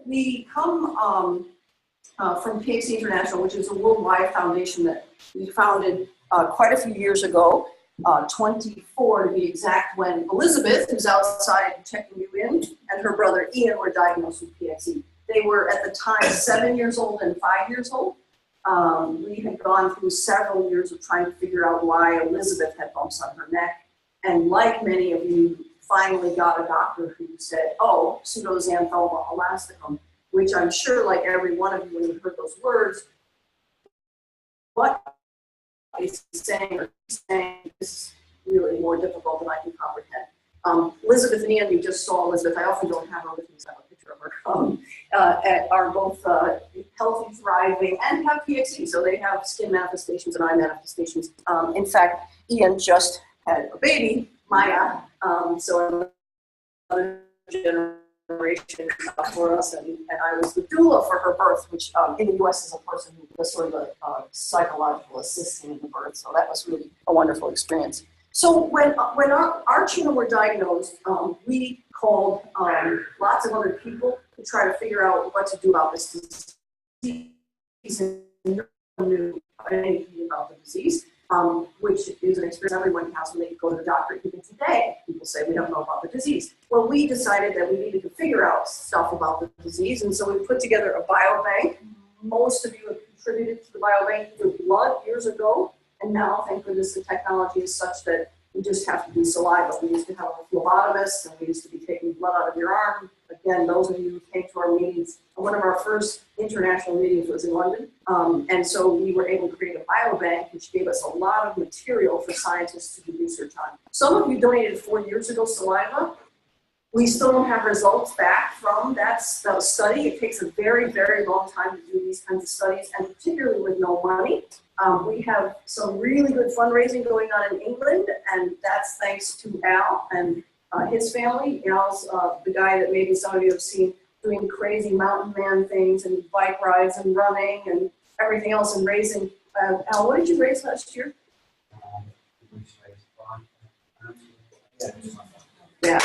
we come from PXE International, which is a worldwide foundation that we founded quite a few years ago, 24 to be exact, when Elizabeth, who's outside checking you in, and her brother Ian were diagnosed with PXE. They were at the time 7 years old and 5 years old. We had gone through several years of trying to figure out why Elizabeth had bumps on her neck. And like many of you, finally got a doctor who said, oh, pseudoxanthoma elasticum, which I'm sure, like every one of you, when you heard those words, what is saying is really more difficult than I can comprehend. Elizabeth and Ian, you just saw Elizabeth. I often don't have her with me, so I have a picture of her. Are both healthy, thriving, and have PXE. So they have skin manifestations and eye manifestations. In fact, Ian just had a baby, Maya. So another generation for us, and I was the doula for her birth, which in the U.S. is a person who was sort of a psychological assistant in the birth. So that was really a wonderful experience. So when our children were diagnosed, we called lots of other people to try to figure out what to do about this disease. No one knew anything about the disease, which is an experience everyone has when they go to the doctor. Even today, people say we don't know about the disease. Well, we decided that we needed to figure out stuff about the disease, and so we put together a biobank. Most of you have contributed to the biobank through blood years ago. And now, thank goodness, the technology is such that we just have to do saliva. We used to have a phlebotomist, and we used to be taking blood out of your arm. Again, those of you who came to our meetings, one of our first international meetings was in London. And so we were able to create a biobank, which gave us a lot of material for scientists to do research on. Some of you donated 4 years ago saliva. We still don't have results back from that study. It takes a very, very long time to do these kinds of studies, and particularly with no money. We have some really good fundraising going on in England, and that's thanks to Al and his family. Al's the guy that maybe some of you have seen doing crazy mountain man things and bike rides and running and everything else, and raising. Al, what did you raise last year? Yeah.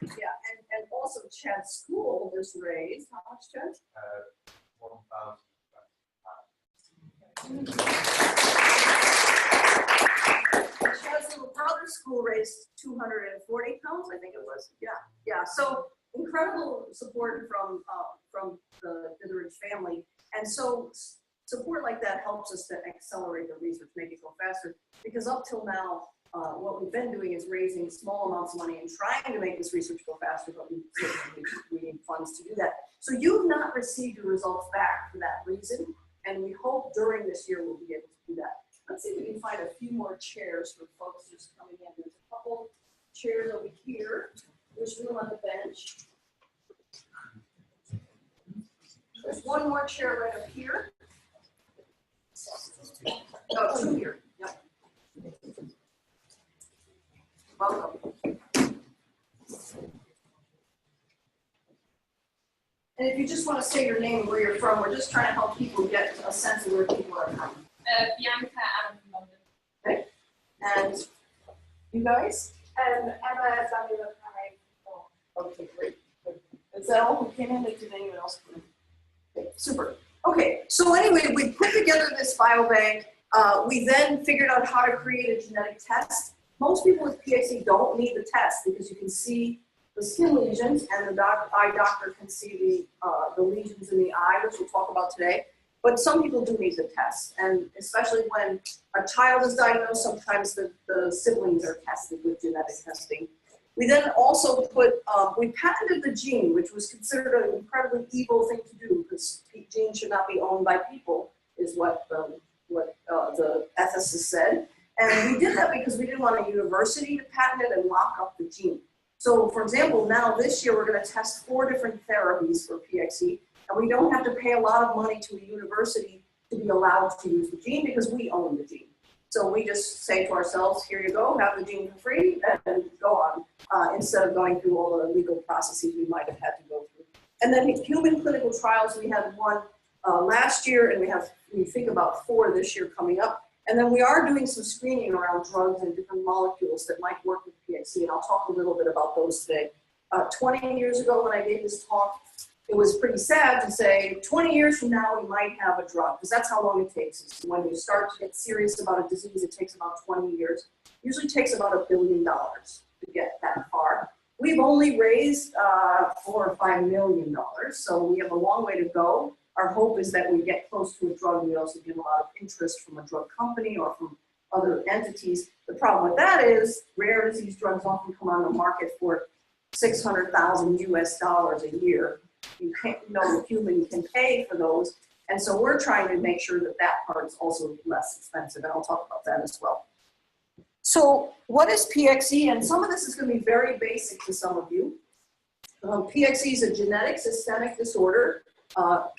Yeah, and also Chad's school was raised. How much, Chad? 1,000. Chad's little brother's school raised 240 pounds, I think it was. Yeah. So incredible support from the Ditherage family, and so support like that helps us to accelerate the research, make it go faster. Because up till now, what we've been doing is raising small amounts of money and trying to make this research go faster, but we need funds to do that. So you've not received your results back for that reason, and we hope during this year we'll be able to do that. Let's see if we can find a few more chairs for folks just coming in. There's a couple chairs over here. There's room on the bench. There's one more chair right up here. No, two here. Yep. Welcome. And if you just want to say your name and where you're from, we're just trying to help people get a sense of where people are from. Bianca, I'm from London. Okay. And you guys? Emma, Samuel, Okay, great. Is that all who came in? Did anyone else come in? Okay, super. Okay, so anyway, we put together this biobank. We then figured out how to create a genetic test. Most people with PXE don't need the test because you can see the skin lesions, and the eye doctor can see the lesions in the eye, which we'll talk about today. But some people do need the test, and especially when a child is diagnosed, sometimes the siblings are tested with genetic testing. We then also we patented the gene, which was considered an incredibly evil thing to do because genes should not be owned by people, is what the ethicists said. And we did that because we didn't want a university to patent it and lock up the gene. So, for example, now this year we're going to test 4 different therapies for PXE, and we don't have to pay a lot of money to a university to be allowed to use the gene because we own the gene. So we just say to ourselves, here you go, have the gene for free, and go on, instead of going through all the legal processes we might have had to go through. And then human clinical trials, we had 1 last year, and we think about 4 this year coming up. And then we are doing some screening around drugs and different molecules that might work with PXE, and I'll talk a little bit about those today. 20 years ago when I gave this talk, it was pretty sad to say 20 years from now we might have a drug, because that's how long it takes. When you start to get serious about a disease, it takes about 20 years. Usually takes about $1 billion to get that far. We've only raised $4 or $5 million, so we have a long way to go. Our hope is that we get close to a drug. We also get a lot of interest from a drug company or from other entities. The problem with that is rare disease drugs often come on the market for $600,000 US a year. You can't, no human can pay for those. And so we're trying to make sure that that part is also less expensive, and I'll talk about that as well. So what is PXE? And some of this is going to be very basic to some of you. PXE is a genetic systemic disorder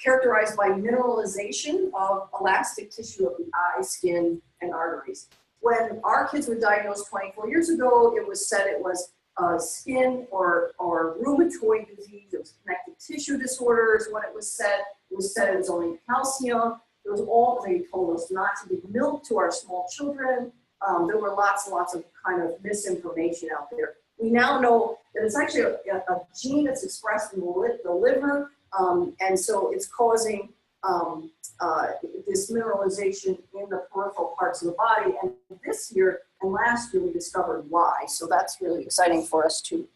characterized by mineralization of elastic tissue of the eye, skin, and arteries. When our kids were diagnosed 24 years ago, it was said it was skin or rheumatoid disease. It was connective tissue disorders. When it was said it was only calcium. It was all, they told us not to give milk to our small children. There were lots and lots of kind of misinformation out there. We now know that it's actually a gene that's expressed in the liver, and so it's causing this mineralization in the peripheral parts of the body. And this year and last year we discovered why. So that's really exciting for us too.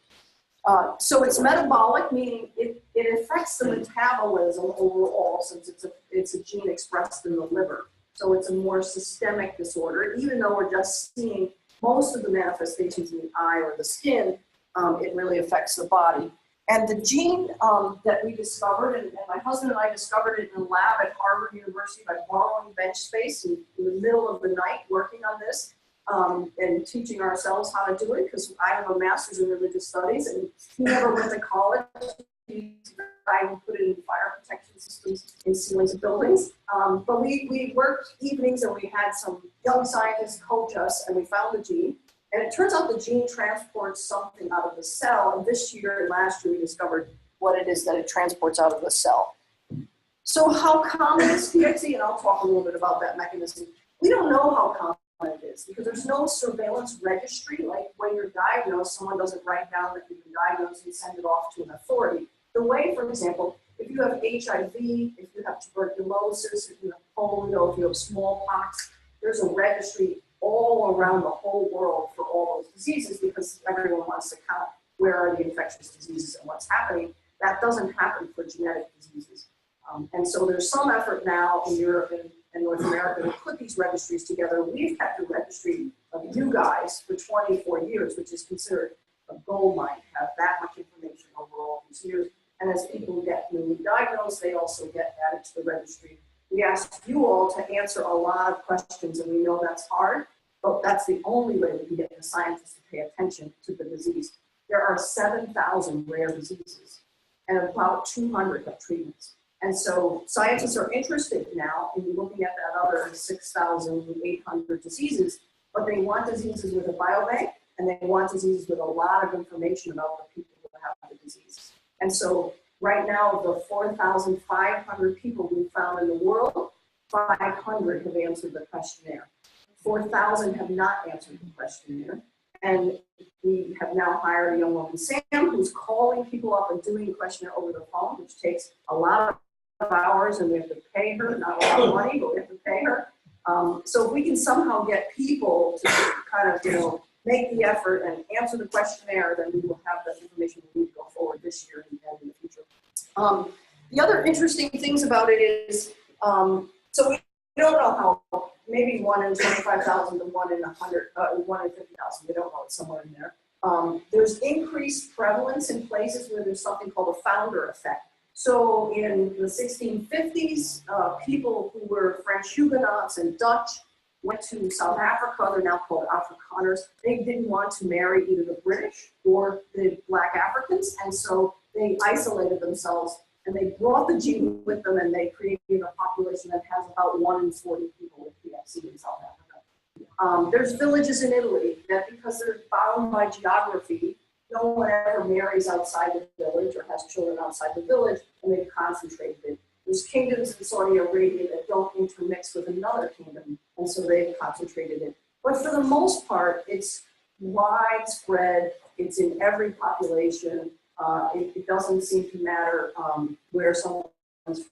So it's metabolic, meaning it affects the metabolism overall, since it's a gene expressed in the liver. So it's a more systemic disorder, even though we're just seeing most of the manifestations in the eye or the skin, it really affects the body. And the gene that we discovered, and my husband and I discovered it in a lab at Harvard University by borrowing bench space in the middle of the night working on this and teaching ourselves how to do it, because I have a master's in religious studies and he never went to college. I would put it in fire protection systems in ceilings of buildings. But we worked evenings and we had some young scientists coach us, and we found the gene. And it turns out the gene transports something out of the cell. And this year and last year we discovered what it is that it transports out of the cell. So how common is PXE? And I'll talk a little bit about that mechanism. We don't know how common it is because there's no surveillance registry. Like when you're diagnosed, someone doesn't write down that you've been diagnosed and send it off to an authority. The way, for example, if you have HIV, if you have tuberculosis, if you have polio, if you have smallpox, there's a registry all around the whole world for all those diseases because everyone wants to count where are the infectious diseases and what's happening. That doesn't happen for genetic diseases. And so there's some effort now in Europe and North America to put these registries together. We've kept a registry of you guys for 24 years, which is considered a gold mine to have that much information over all these years. And as people get newly diagnosed, they also get added to the registry. We ask you all to answer a lot of questions, and we know that's hard, but that's the only way we can get the scientists to pay attention to the disease. There are 7,000 rare diseases, and about 200 have treatments. And so scientists are interested now in looking at that other 6,800 diseases, but they want diseases with a biobank, and they want diseases with a lot of information about the people who have the disease. And so right now, of the 4,500 people we found in the world, 500 have answered the questionnaire. 4,000 have not answered the questionnaire. And we have now hired a young woman, Sam, who's calling people up and doing the questionnaire over the phone, which takes a lot of hours, and we have to pay her, not a lot of money, but we have to pay her. So if we can somehow get people to kind of, make the effort and answer the questionnaire, then we will have that information we need to go forward this year and in the future. The other interesting things about it is, so we don't know how, maybe 1 in 25,000 to 1 in 100, 1 in 50,000, we don't know, it's somewhere in there. There's increased prevalence in places where there's something called a founder effect. So in the 1650s, people who were French Huguenots and Dutch went to South Africa. They're now called Afrikaners. They didn't want to marry either the British or the Black Africans, and so they isolated themselves, and they brought the gene with them, and they created a population that has about 1 in 40 people with PXE in South Africa. There's villages in Italy that, because they're bound by geography, no one ever marries outside the village or has children outside the village, and they've concentrated it. There's kingdoms in Saudi Arabia that don't intermix with another kingdom, and so they've concentrated it. But for the most part, it's widespread, it's in every population, It doesn't seem to matter where someone's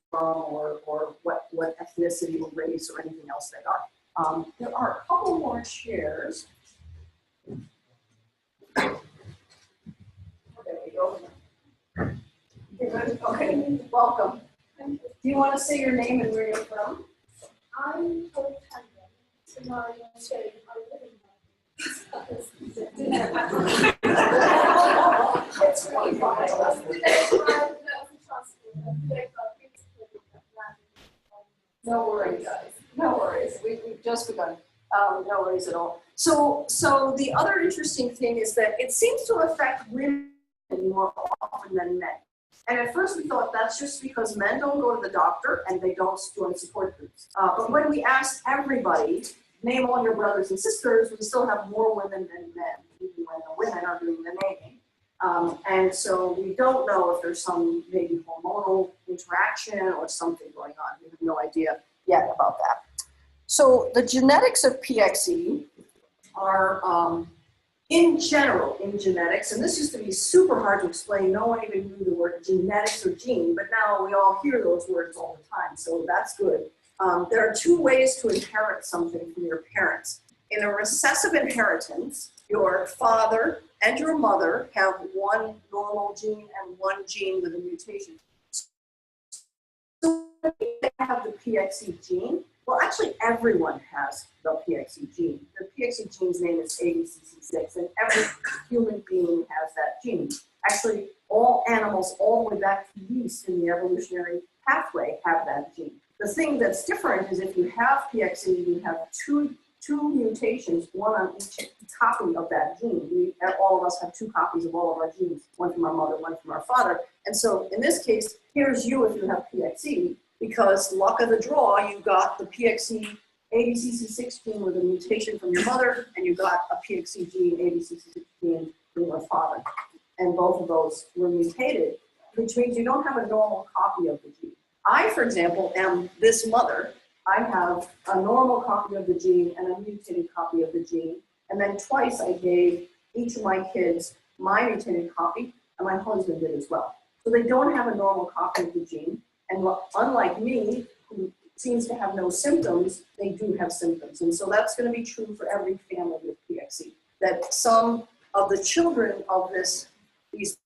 from or what ethnicity or race or anything else they are. There are a couple more chairs. There we go. Okay, welcome. Do you want to say your name and where you're from? I'm from Canada. So now I'm saying I live in It's really fun. No worries, guys. No worries. We've just begun. No worries at all. So the other interesting thing is that it seems to affect women more often than men. And at first we thought that's just because men don't go to the doctor and they don't join support groups. But when we asked everybody, name all your brothers and sisters, we still have more women than men, even when the women are doing the naming. And so we don't know if there's some maybe hormonal interaction or something going on. We have no idea yet about that. So the genetics of PXE are, in general, in genetics, and this used to be super hard to explain. No one even knew the word genetics or gene, but now we all hear those words all the time, so that's good. There are two ways to inherit something from your parents. In a recessive inheritance, your father and your mother have one normal gene and one gene with a mutation. So they have the PXE gene. Well, actually, everyone has the PXE gene. The PXE gene's name is ABCC6, and every human being has that gene. Actually, all animals, all the way back to yeast in the evolutionary pathway, have that gene. The thing that's different is if you have PXE, you have two mutations, one on each copy of that gene. All of us have two copies of all of our genes, one from our mother, one from our father. And so in this case, here's you if you have PXE, because luck of the draw, you got the PXE ABCC6 gene with a mutation from your mother, and you got a PXE gene, ABCC6 gene from your father. And both of those were mutated, which means you don't have a normal copy of the gene. I, for example, am this mother. I have a normal copy of the gene and a mutated copy of the gene. And then twice I gave each of my kids my mutated copy, and my husband did as well. So they don't have a normal copy of the gene. And unlike me, who seems to have no symptoms, they do have symptoms. And so that's going to be true for every family with PXE, that some of the children of these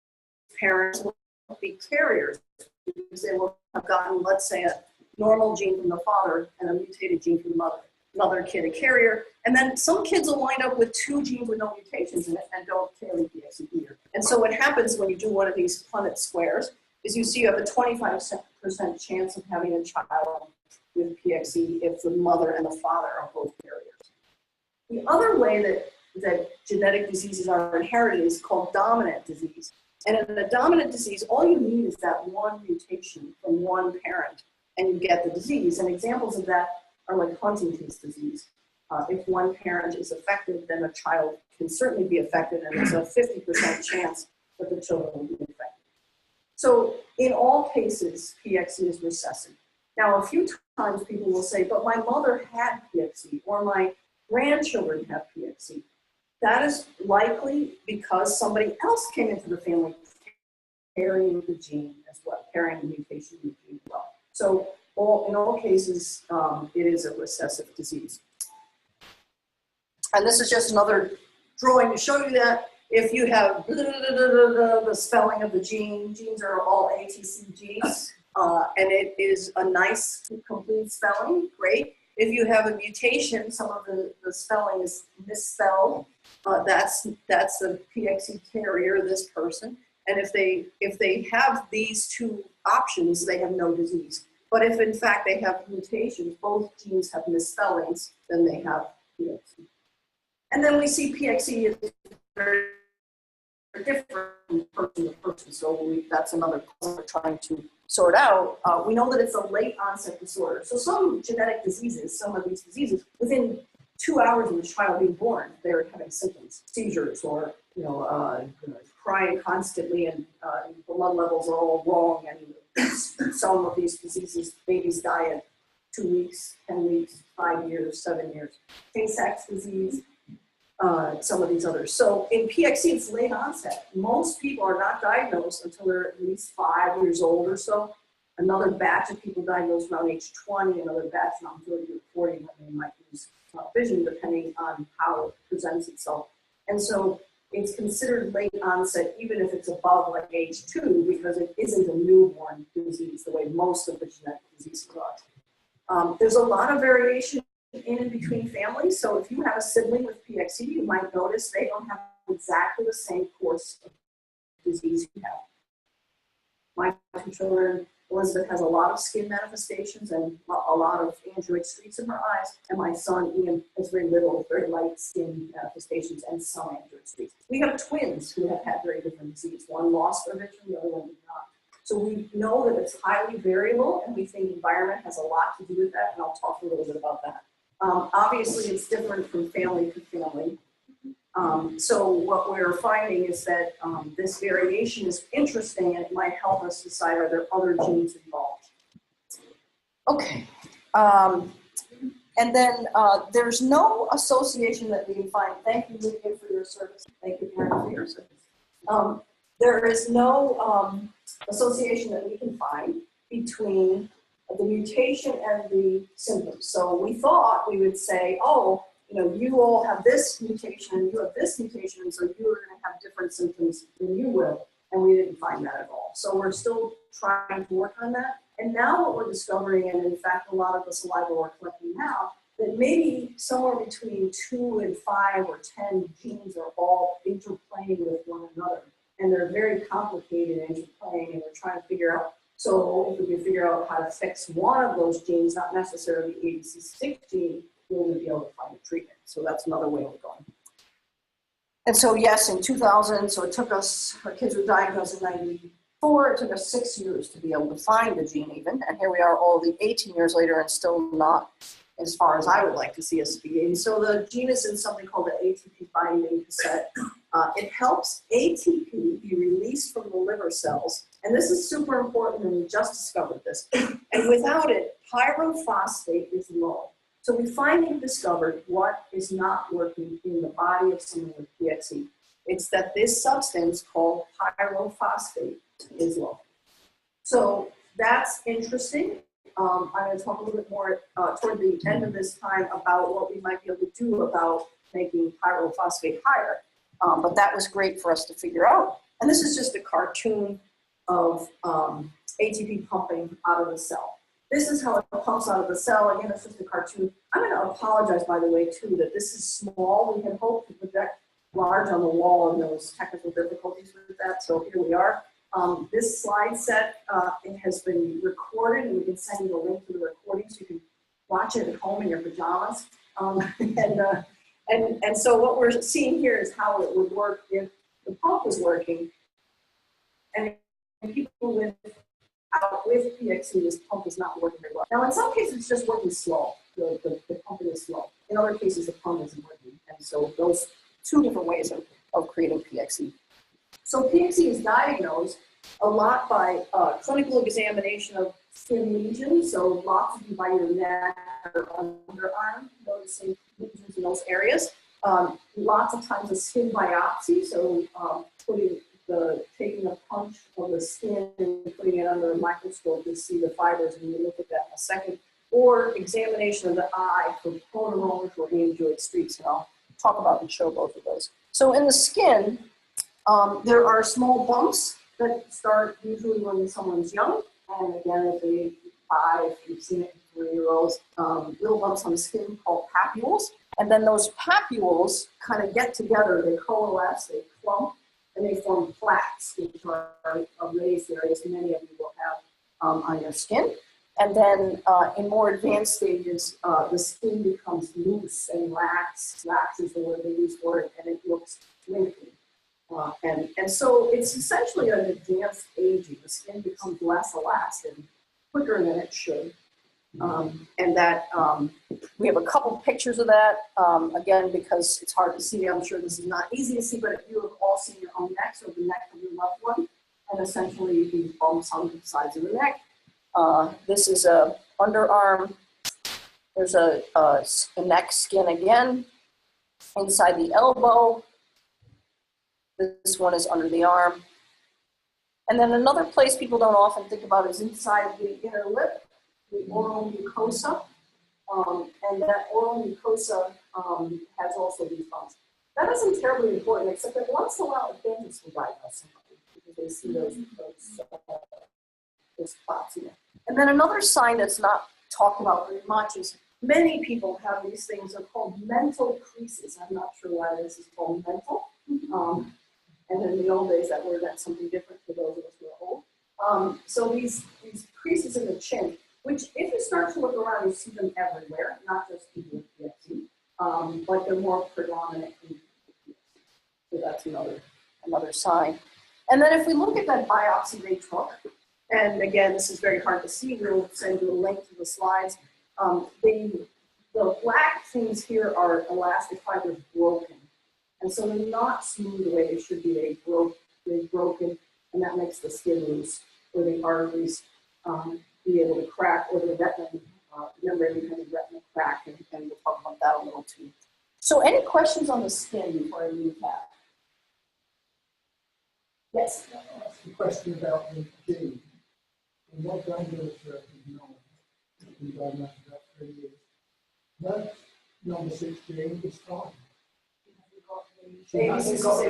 parents will be carriers, because they will have gotten, let's say, a normal gene from the father and a mutated gene from the mother. Another kid a carrier, and then some kids will wind up with two genes with no mutations in it and don't carry PXE either. And so what happens when you do one of these Punnett squares is you see you have a 25% chance of having a child with PXE if the mother and the father are both carriers. The other way that genetic diseases are inherited is called dominant disease. And in a dominant disease, all you need is that one mutation from one parent, and you get the disease. And examples of that are like Huntington's disease. If one parent is affected, then a child can certainly be affected, and there's a 50% chance that the children will be affected. So in all cases, PXE is recessive. Now, a few times people will say, but my mother had PXE, or my grandchildren have PXE. That is likely because somebody else came into the family carrying the gene as well, carrying the mutation in the gene as well. So in all cases, it is a recessive disease. And this is just another drawing to show you that if you have the spelling of the genes are all ATCGs, and it is a nice complete spelling, great. If you have a mutation, some of the spelling is misspelled, that's the PXE carrier, this person. And if they have these two options, they have no disease. But if in fact they have mutations, both genes have misspellings, then they have PXE. And then we see PXE is very different from person to person. So that's another question we're trying to sort out. We know that it's a late onset disorder. So some genetic diseases, some of these diseases, within 2 hours of the child being born, they're having symptoms, seizures, or crying constantly, and blood levels are all wrong. And some of these diseases, babies die at 2 weeks, 10 weeks, 5 years, 7 years. Tay-Sachs disease, some of these others. So in PXE, it's late onset. Most people are not diagnosed until they're at least 5 years old or so. Another batch of people diagnosed around age 20, another batch around 30 or 40 when they might lose vision, depending on how it presents itself. And so it's considered late onset, even if it's above like age 2, because it isn't a newborn disease the way most of the genetic diseases are. There's a lot of variation in and between families. So if you have a sibling with PXE, you might notice they don't have exactly the same course of disease you have. My 2 children, Elizabeth has a lot of skin manifestations and a lot of angioid streaks in her eyes, and my son Ian has very little, very light skin manifestations and some angioid streaks. We have twins who have had very different disease. One lost their vision, the other one did not. So we know that it's highly variable, and we think environment has a lot to do with that, and I'll talk a little bit about that. Obviously, it's different from family to family. So what we're finding is that this variation is interesting, and it might help us decide, are there other genes involved? Okay. And then there's no association that we can find. Thank you, Lydia, for your service. Thank you, Karen, for your service. There is no association that we can find between the mutation and the symptoms. So we thought we would say, oh, you know, you all have this mutation and you have this mutation, and so you are going to have different symptoms than you will. And we didn't find that at all. So we're still trying to work on that. And now what we're discovering, and in fact, a lot of the saliva we're collecting now, that maybe somewhere between 2 and 5 or 10 genes are all interplaying with one another. And they're very complicated interplaying, and we're trying to figure out, so if we can figure out how to fix one of those genes, not necessarily the ABCC6 gene, we'll be able to find a treatment. So that's another way we're going. And so yes, in 2000, so it took us, our kids were diagnosed in 94, it took us 6 years to be able to find the gene even, and here we are all the 18 years later and still not as far as I would like to see us be. And so the gene is in something called the ATP binding cassette. It helps ATP be released from the liver cells, and this is super important, and we just discovered this. And without it, pyrophosphate is low. So we finally discovered what is not working in the body of someone with PXE. It's that this substance called pyrophosphate is low. So that's interesting. I'm going to talk a little bit more toward the end of this time about what we might be able to do about making pyrophosphate higher. But that was great for us to figure out. And this is just a cartoon of ATP pumping out of the cell. This is how it pumps out of the cell. Again, it's just a cartoon. I'm going to apologize, by the way, too, that this is small. We had hoped to project large on the wall, and there was technical difficulties with that. So here we are. This slide set it has been recorded, and we can send you the link to the recording so you can watch it at home in your pajamas. And so what we're seeing here is how it would work if the pump was working. And people with PXE, this pump is not working very well. Now, in some cases, it's just working slow. The pumping is slow. In other cases, the pump isn't working. And so those 2 different ways of creating PXE. So PXE is diagnosed a lot by clinical examination of skin lesions. So lots of you by your neck or underarm, noticing lesions in those areas. Lots of times a skin biopsy, so taking a punch of the skin and putting it under a microscope to see the fibers, and we'll look at that in a second. Or examination of the eye for photomoles or angioid streaks, and I'll talk about and show both of those. So in the skin, there are small bumps that start usually when someone's young, and again at the age 5, you've seen it in 3-year-olds, little bumps on the skin called papules, and then those papules kind of get together, they coalesce, they clump, and they form plaques, which are raised areas many of you will have on your skin. And then in more advanced stages, the skin becomes loose and lax. Lax is the word they use for it, and it looks wrinkly. And so it's essentially an advanced aging. The skin becomes less elastic quicker than it should. And that we have a couple pictures of that, again, because it's hard to see. I'm sure this is not easy to see, but you have all seen your own necks or the neck of your loved one, and essentially these bumps on the sides of the neck. This is a underarm. There's a neck skin again. inside the elbow. This one is under the arm. And then another place people don't often think about is inside the inner lip, the oral mucosa. And that oral mucosa has also these bumps. That isn't terribly important, except that once in a while, dentists will diagnose somebody because they see those spots in there. And then another sign that's not talked about very much is many people have these things that are called mental creases. I'm not sure why this is called mental. And in the old days, that word meant something different for those of us who are old. So these creases in the chin, which if you start to look around, you see them everywhere, not just people with PXE, but they're more predominant in PXE. So that's another sign. And then if we look at that biopsy they took, and again, this is very hard to see, we'll send you a link to the slides. The black things here are elastic fibers broken. And so they're not smooth the way they should be. They've broken, and that makes the skin loose, or the arteries be able to crack, or the retina membrane behind the retina crack, and we'll talk about that a little too. So any questions on the skin before I leave that? Yes? I'll ask a question about the gene. And what grandiose is known, been diagnosed about 3 years. That number 6 gene is fine. She hasn't got the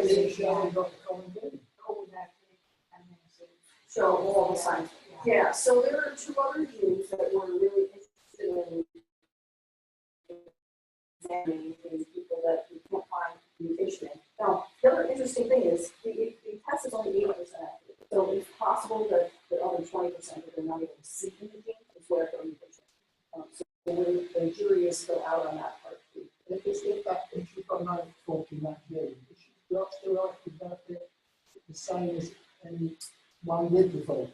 common gene. So all the signs. Yeah, so there are 2 other genes that we're really interested in examining in people that we can't find mutation in. Now, the other interesting thing is the test is only 80% accurate. So it's possible that the other 20% that they're not able to see in the gene is where they're mutation. So the jury is still out on that part too. If you've got no fault in that gene, is she still right to benefit the same as anyone with the fault?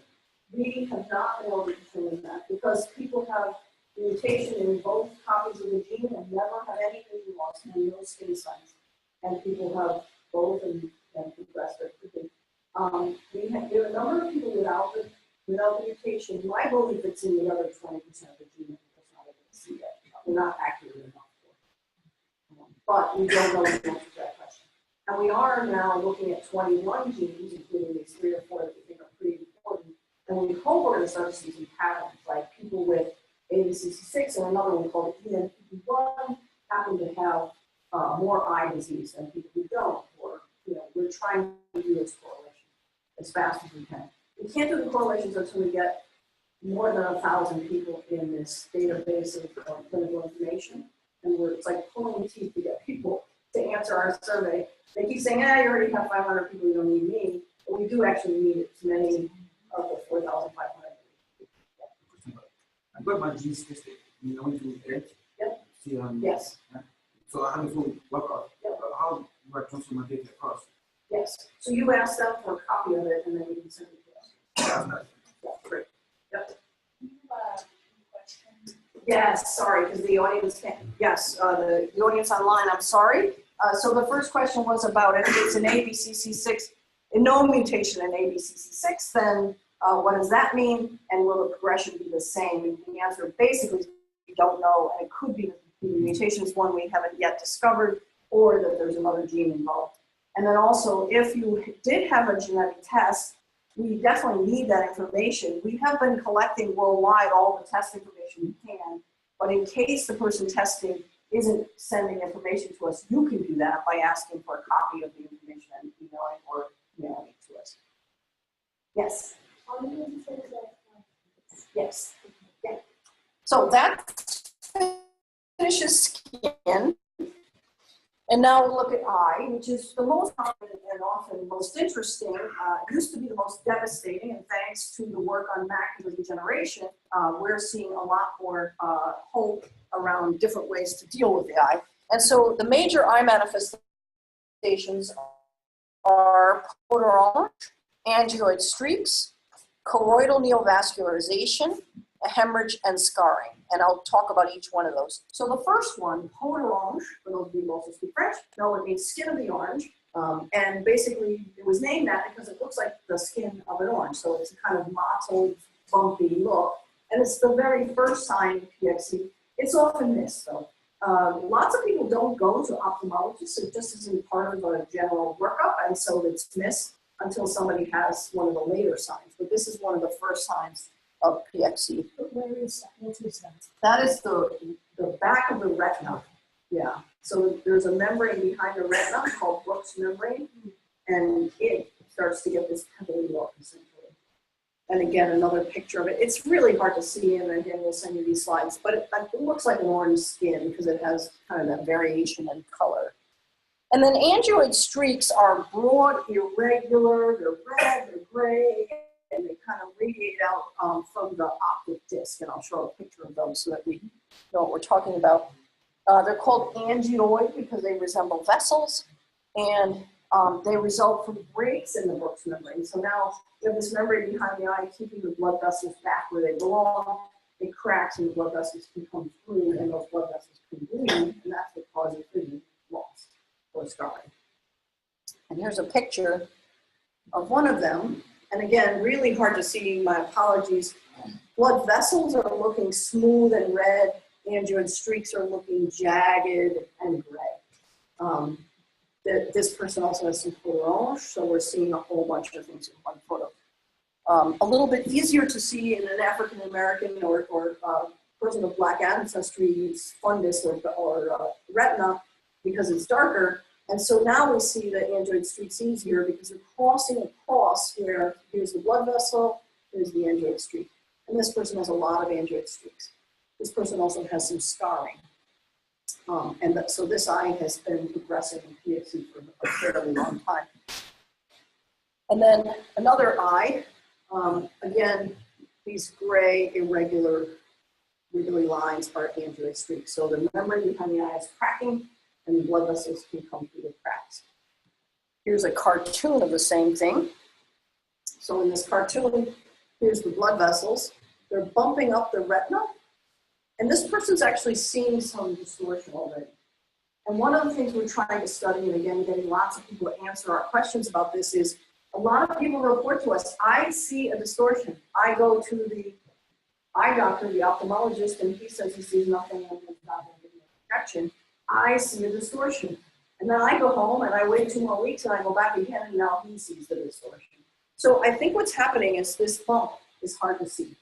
We have not been able to determine that because people have mutation in both copies of the gene and never have any vision loss and no skin signs. And people have both and progress very quickly. There are a number of people without the mutation. My belief it's in the other 20% of the gene that's not able to see that. We're not accurate enough for. But we don't know the answer to that question. And we are now looking at 21 genes, including these 3 or 4 that we think are pretty important. And we hope we're going to start to see some patterns, like people with ABCC6 and another one called ENPP1 happen to have more eye disease than people who don't. Or, we're trying to do this correlation as fast as we can. We can't do the correlations until we get more than 1,000 people in this database of clinical information. And it's like pulling teeth to get people to answer our survey. They keep saying, you already have 500 people, you don't need me. But we do actually need it to many of the 4,500. I got my genes tested, I went to it. Yep. See, Yes. So I had a full workout. Yep. How do I transfer my data across? Yes. So you ask them for a copy of it, and then we can send it to us. That's nice. Yeah, great. Yep. Question. Yes, sorry, because the audience can't. Yes, the audience online, I'm sorry. So the first question was about if it's an ABCC6, no mutation in ABCC6, then what does that mean? And will the progression be the same? And the answer basically is we don't know, and it could be that the mutation is one we haven't yet discovered, or that there's another gene involved. And then also, if you did have a genetic test, we definitely need that information. We have been collecting worldwide all the test information we can, but in case the person testing isn't sending information to us, you can do that by asking for a copy of the information and emailing or mailing it to us. Yes? Yes. Yeah. So that finishes skin. And now we'll look at eye, which is the most common and often most interesting. Used to be the most devastating, and thanks to the work on macular degeneration, we're seeing a lot more hope around different ways to deal with the eye. And so the major eye manifestations are photorange, angioid streaks, choroidal neovascularization, a hemorrhage, and scarring. And I'll talk about each one of those. So the first one, peau d'orange, for those of you who also speak French, know it means skin of the orange. And basically, it was named that because it looks like the skin of an orange. So it's a kind of mottled, bumpy look. And it's the very first sign of PXE. It's often missed, though. Lots of people don't go to ophthalmologists. It just isn't part of a general workup, and so it's missed until somebody has one of the later signs. But this is one of the first signs of PXE. But where is that? What is that? That is the back of the retina. Yeah. So there's a membrane behind the retina called Brooks membrane, and it starts to get this pebbly look, essentially. And again, another picture of it. It's really hard to see, and again, we'll send you these slides, but it looks like an orange skin because it has kind of that variation in color. And then angioid streaks are broad, irregular, they're red, they're gray, and they kind of radiate out from the optic disc. And I'll show a picture of them so that we know what we're talking about. They're called angioid because they resemble vessels, and they result from breaks in the Brooks membrane. So now you have this membrane behind the eye keeping the blood vessels back where they belong. It cracks and the blood vessels can come through, and those blood vessels can bleed, and that's what causes vision loss or scarring. And here's a picture of one of them. And again, really hard to see, my apologies. Blood vessels are looking smooth and red. Angioid streaks are looking jagged and gray. This person also has some orange, so we're seeing a whole bunch of things in one photo. A little bit easier to see in an African American or person of Black ancestry, fundus or retina, because it's darker. And so now we see the angioid streaks easier because they're crossing across where here's the blood vessel, here's the angioid streak. And this person has a lot of angioid streaks. This person also has some scarring. So this eye has been progressing in PXE for a fairly long time. And then another eye, again, these gray, irregular, wiggly lines are angioid streaks. So the membrane behind the eye is cracking, and the blood vessels can come through the cracks. Here's a cartoon of the same thing. So in this cartoon, here's the blood vessels. They're bumping up the retina. And this person's actually seeing some distortion already. And one of the things we're trying to study, and again, getting lots of people to answer our questions about this, is a lot of people report to us, I see a distortion. I go to the eye doctor, the ophthalmologist, and he says he sees nothing and it's not an infection. I see a distortion. And then I go home and I wait 2 more weeks and I go back again and now he sees the distortion. So I think what's happening is this bump is hard to see.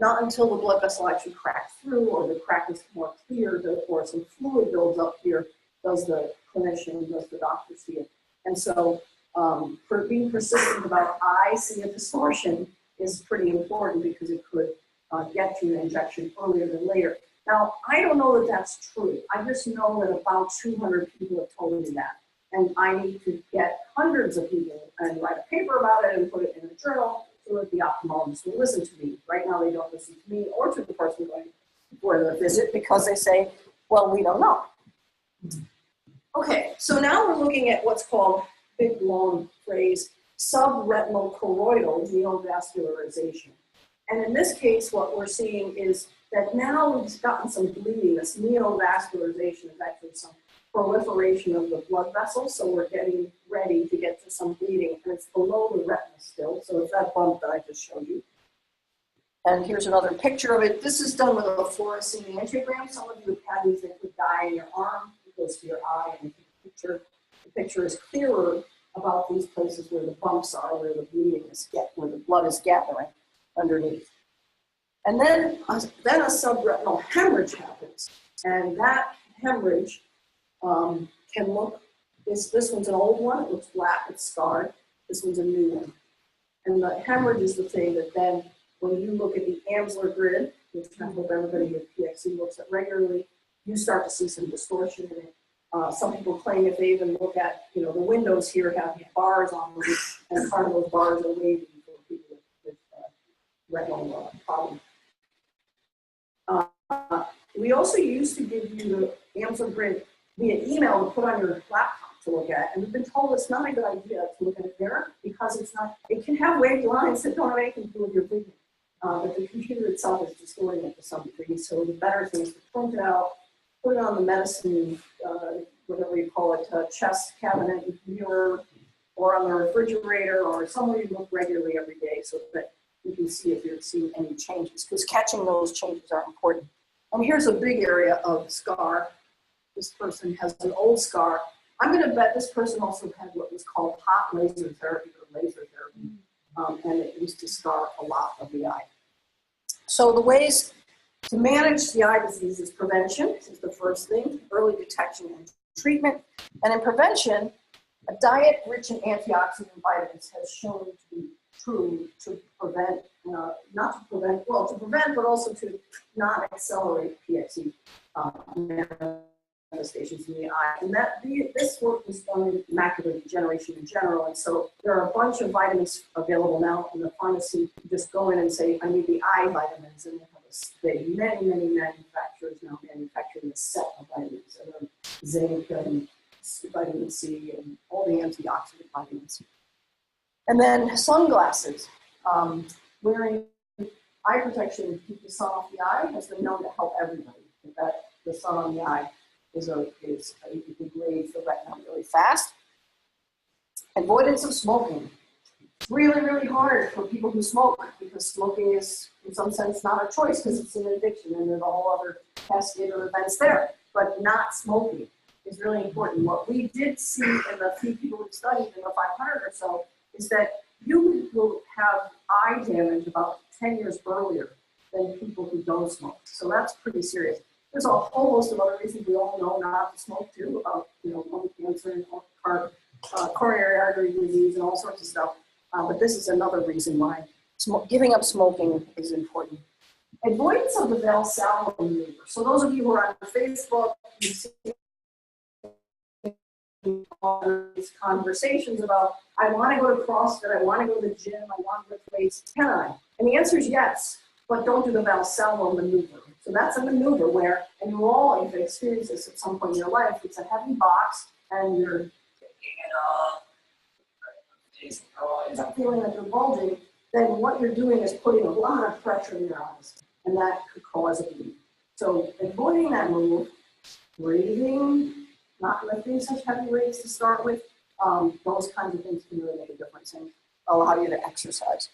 Not until the blood vessel actually cracks through or the crack is more clear or some fluid builds up here does the clinician, does the doctor see it. And so for being persistent about I see a distortion is pretty important because it could get you an injection earlier than later. Now, I don't know that that's true. I just know that about 200 people have told me that. And I need to get hundreds of people and write a paper about it and put it in a journal so that the ophthalmologist will listen to me. Right now, they don't listen to me or to the person going for the visit because they say, well, we don't know. Okay, so now we're looking at what's called, big long phrase, subretinal choroidal neovascularization. And in this case, what we're seeing is that now we've gotten some bleeding. This neovascularization is actually some proliferation of the blood vessels, so we're getting ready to get to some bleeding, and it's below the retina still, so it's that bump that I just showed you. And here's another picture of it. This is done with a fluorescein angiogram. Some of you have had these that put dye in your arm, it goes to your eye, and the picture is clearer about these places where the bumps are, where the bleeding is, where the blood is gathering underneath. And then a subretinal hemorrhage happens, and that hemorrhage can look, this one's an old one, it looks black, it's scarred. This one's a new one. And the hemorrhage is the thing that then, when you look at the Amsler grid, which I hope everybody with PXE looks at regularly, you start to see some distortion in it. Some people claim if they even look at, the windows here have bars on them, and part of those bars are wavy for people with retinal problems. We also used to give you the Amsler grid via email to put on your laptop to look at, and we've been told it's not a good idea to look at it there because it can have wavy lines that don't have anything to do with your vision. But the computer itself is distorting it to some degree, so the better thing is to print it out, put it on the medicine, whatever you call it, chest cabinet mirror, or on the refrigerator, or somewhere you look regularly every day so that you can see if you're seeing any changes, because catching those changes are important. And here's a big area of scar. this person has an old scar. I'm going to bet this person also had what was called hot laser therapy or laser therapy, and it used to scar a lot of the eye. So the ways to manage the eye disease is prevention is the first thing, early detection and treatment. And in prevention, a diet rich in antioxidant vitamins has shown to be true to prevent, to prevent, but also to not accelerate PXE manifestations in the eye. And this work was done in macular degeneration in general. And so there are a bunch of vitamins available now in the pharmacy. You just go in and say, I need the eye vitamins, and they have many manufacturers now manufacturing a set of vitamins. And zinc and vitamin C and all the antioxidant vitamins. And then sunglasses. Wearing eye protection to keep the sun off the eye has been known to help everybody. That the sun on the eye it degrades the retina really fast. Avoidance of smoking. It's really hard for people who smoke because smoking is, in some sense, not a choice because it's an addiction and there's a whole other cascade of events there. But not smoking is really important. What we did see in the few people we studied, in the 500 or so, is that you will have eye damage about 10 years earlier than people who don't smoke. So that's pretty serious. There's a whole host of other reasons we all know not to smoke too, about lung cancer and coronary artery disease and all sorts of stuff. But this is another reason why giving up smoking is important. Avoidance of the Valsalva maneuver. So those of you who are on Facebook, you see these conversations about, I want to go to CrossFit, I want to go to the gym, I want to lift weights, can I? And the answer is yes, but don't do the Valsalva maneuver. So that's a maneuver where, and you all have experienced this at some point in your life, it's a heavy box and you're picking it up, ends up feeling like you're bulging, then what you're doing is putting a lot of pressure in your eyes, and that could cause a bleed. So avoiding that move, breathing, not lifting such heavy weights to start with, those kinds of things can really make a difference and allow you to exercise.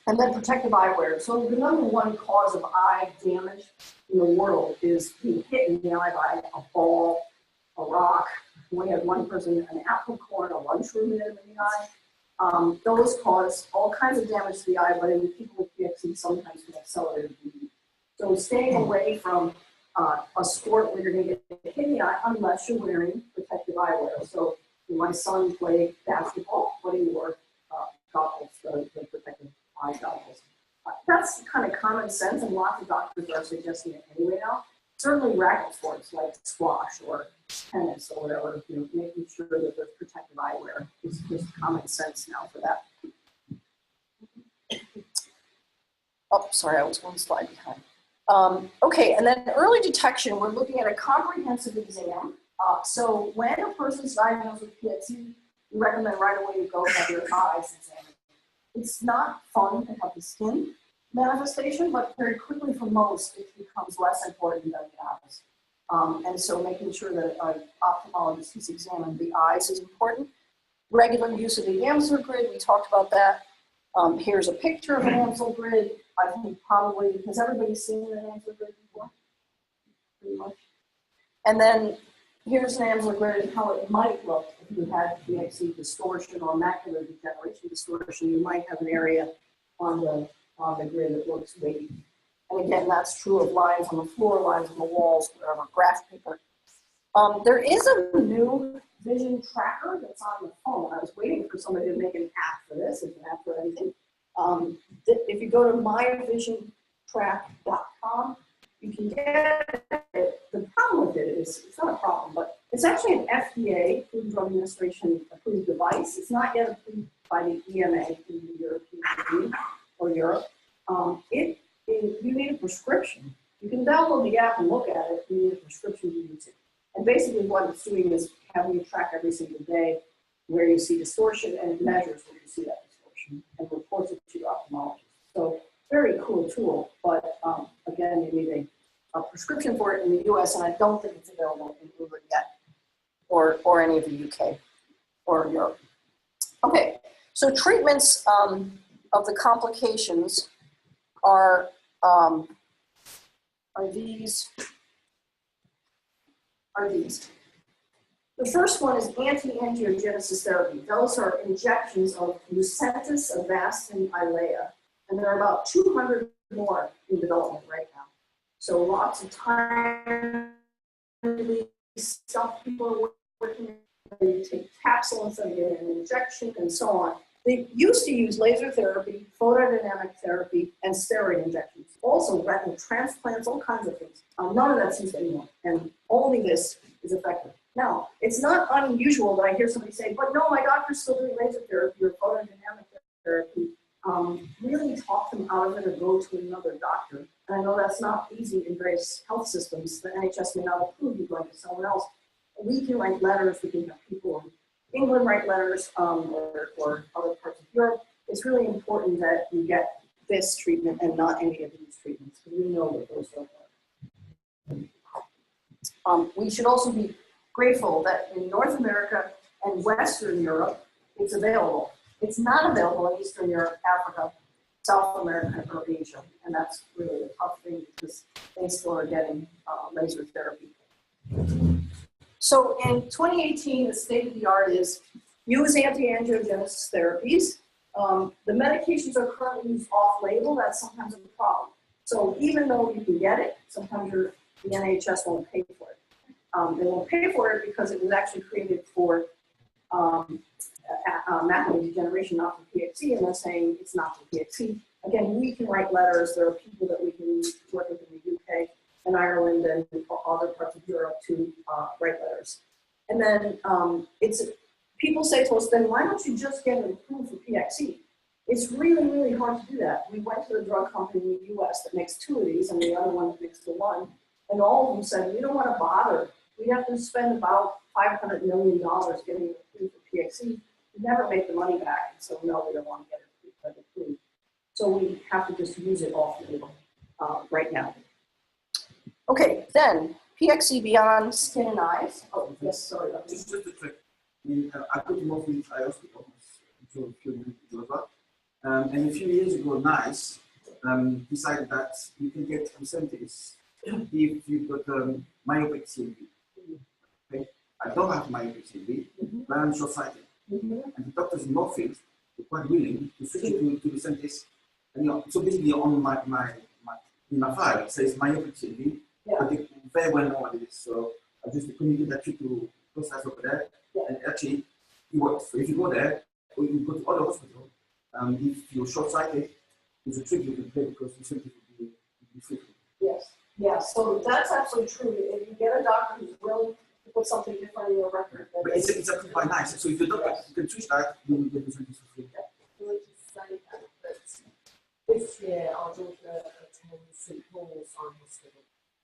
And then protective eyewear. So the number one cause of eye damage in the world is being hit in the eye by a ball, a rock. We had one person, an apple core, a lunchroom hit him in the eye. Those cause all kinds of damage to the eye, but in people with PXE sometimes can accelerate bleeding. So staying away from a sport where you're going to get hit in the eye unless you're wearing protective eyewear. So my son played basketball, but he wore goggles, the protective eye goggles. That's kind of common sense, and lots of doctors are suggesting it anyway now. Certainly racket sports like squash or tennis or whatever, making sure that there's protective eyewear is just common sense now for that. Oh, sorry, I was one slide behind. Okay, and then early detection, we're looking at a comprehensive exam. So when a person's diagnosed with PXE, we recommend right away to go have your eyes examined. It's not fun to have the skin manifestation, but very quickly for most, it becomes less important than the eyes. And so making sure that an ophthalmologist has examined the eyes is important. Regular use of the Amsler grid, we talked about that. Here's a picture of an Amsler grid. I think probably, has everybody seen an Amsler grid before? Pretty much. And then here's an Amsler grid and how it might look if you had PXE distortion or macular degeneration distortion. You might have an area on the grid that looks wavy. And again, that's true of lines on the floor, lines on the walls, wherever, graph paper. There is a new vision tracker that's on the phone. I was waiting for somebody to make an app for this, if an app for anything. If you go to myvisiontrack.com, you can get it. The problem with it is, it's not a problem, but it's actually an FDA, Food and Drug Administration approved device. It's not yet approved by the EMA in the European Union or Europe. You need a prescription. You can download the app and look at it. You need a prescription to use it. And basically what it's doing is having you track every single day where you see distortion, and it measures where you see that distortion and reports it to your ophthalmologist. So very cool tool, but again, you need a prescription for it in the US, and I don't think it's available in England yet, or any of the UK or Europe. Okay, so treatments of the complications are these. are these. The first one is anti-angiogenesis therapy. Those are injections of Lucentis, Avastin, Eylea, and there are about 200 more in development right now. So lots of time stuff people are working on. They take capsules and get an injection and so on. They used to use laser therapy, photodynamic therapy, and steroid injections. Also retinal transplants, all kinds of things. None of that's used anymore, and only this is effective. Now, it's not unusual that I hear somebody say, but no, my doctor's still doing laser therapy or photodynamic therapy. Really talk them out of it or go to another doctor. And I know that's not easy in various health systems. The NHS may not approve you going to someone else. We can write letters, we can have people in England write letters, or other parts of Europe. It's really important that you get this treatment and not any of these treatments, because we know what those don't work. We should also be grateful that in North America and Western Europe, it's available. It's not available in Eastern Europe, Africa, South America, or Asia, and that's really a tough thing because they still are getting laser therapy. So in 2018, the state of the art is use anti-angiogenesis therapies. The medications are currently used off-label. That's sometimes a problem. So even though you can get it, sometimes the NHS won't pay for it. They won't pay for it because it was actually created for macular degeneration, not for PXE, and they're saying it's not for PXE. Again, we can write letters. There are people that we can work with in the UK and Ireland and other parts of Europe to write letters. And then people say to us, then why don't you just get it approved for PXE? It's really, really hard to do that. We went to the drug company in the US that makes 2 of these and the other one that makes the 1. And all of them said, we don't want to bother. We have to spend about $500 million getting it approved for PXE. We never make the money back. So no, we don't want to get it approved. So we have to just use it off label right now. Okay, then PXE beyond skin and eyes. Oh, yes, sorry. Just to check, I go to Morpheus Eye Hospital a few minutes ago, and a few years ago, NICE decided that you can get incentives if you've got myopic CLV. Okay, I don't have myopic CLV, but I'm short-sighted, and the doctors in Morpheus were quite willing to switch to the incentives. And so basically, on my file it says myopic CLV. Yeah. But they very well know what it is. So I just communicate that to process over there. Yeah. And actually, it works. So if you go there, or you go to other hospital, if you're short-sighted, it's a trick you can play because you simply will be free. Yes. Yeah. So that's absolutely true. If you get a doctor who's willing to put something different in your record, but it's approved by NICE. So if the doctor can switch that, you will get the incentives for free. I would just say that this year our daughter attends St Paul's Eye Hospital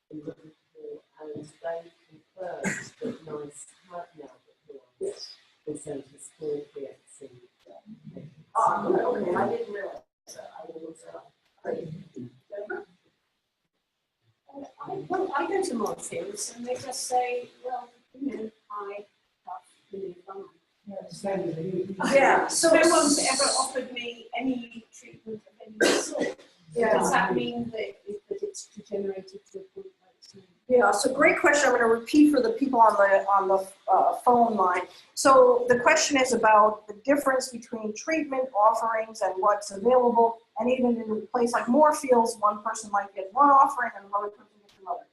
in Liverpool, and they confirmed that NICE had now deployed incentives for PXE. Okay, I didn't realize that. I will look that up. Well, I go to Morpheus and they just say, well, I have really fun. Yeah, so no one's ever offered me any treatment of any sort. Yeah. Does that mean that it's degenerated to a point where it's not? Yeah, so great question. I'm going to repeat for the people on the phone line. So the question is about the difference between treatment offerings and what's available, and even in a place like Moorfields, one person might get one offering and another person gets another.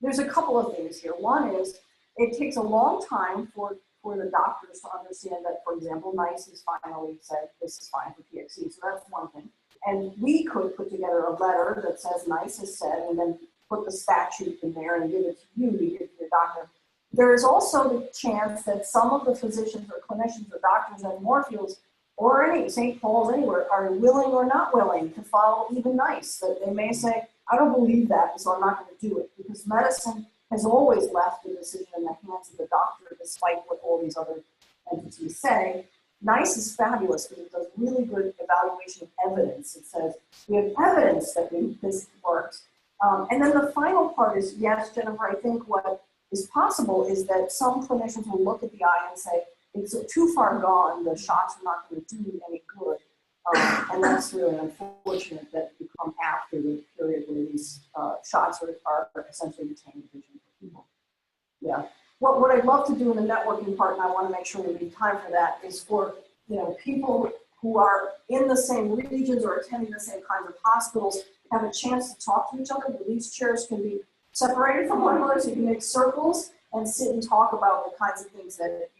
There's a couple of things here. One is it takes a long time for the doctors to understand that, for example, NICE has finally said this is fine for PXE. So that's one thing. And we could put together a letter that says NICE has said, and then put the statute in there and give it to you to give to your doctor. There is also the chance that some of the physicians or clinicians or doctors at Moorfields or any St. Paul's anywhere are willing or not willing to follow even NICE. That they may say, I don't believe that, so I'm not going to do it, because medicine has always left the decision in the hands of the doctor, despite what all these other entities say. NICE is fabulous because it does really good evaluation of evidence. It says, we have evidence that this works. And then the final part is, yes, Jennifer, I think what is possible is that some clinicians will look at the eye and say, it's too far gone, the shots are not going to do any good. And that's really unfortunate that you come after the period where these shots are essentially retaining vision for people. Yeah. what I'd love to do in the networking part, and I want to make sure we leave time for that, is for, you know, people who are in the same regions or attending the same kinds of hospitals have a chance to talk to each other. These chairs can be separated from one another, so you can make circles and sit and talk about the kinds of things that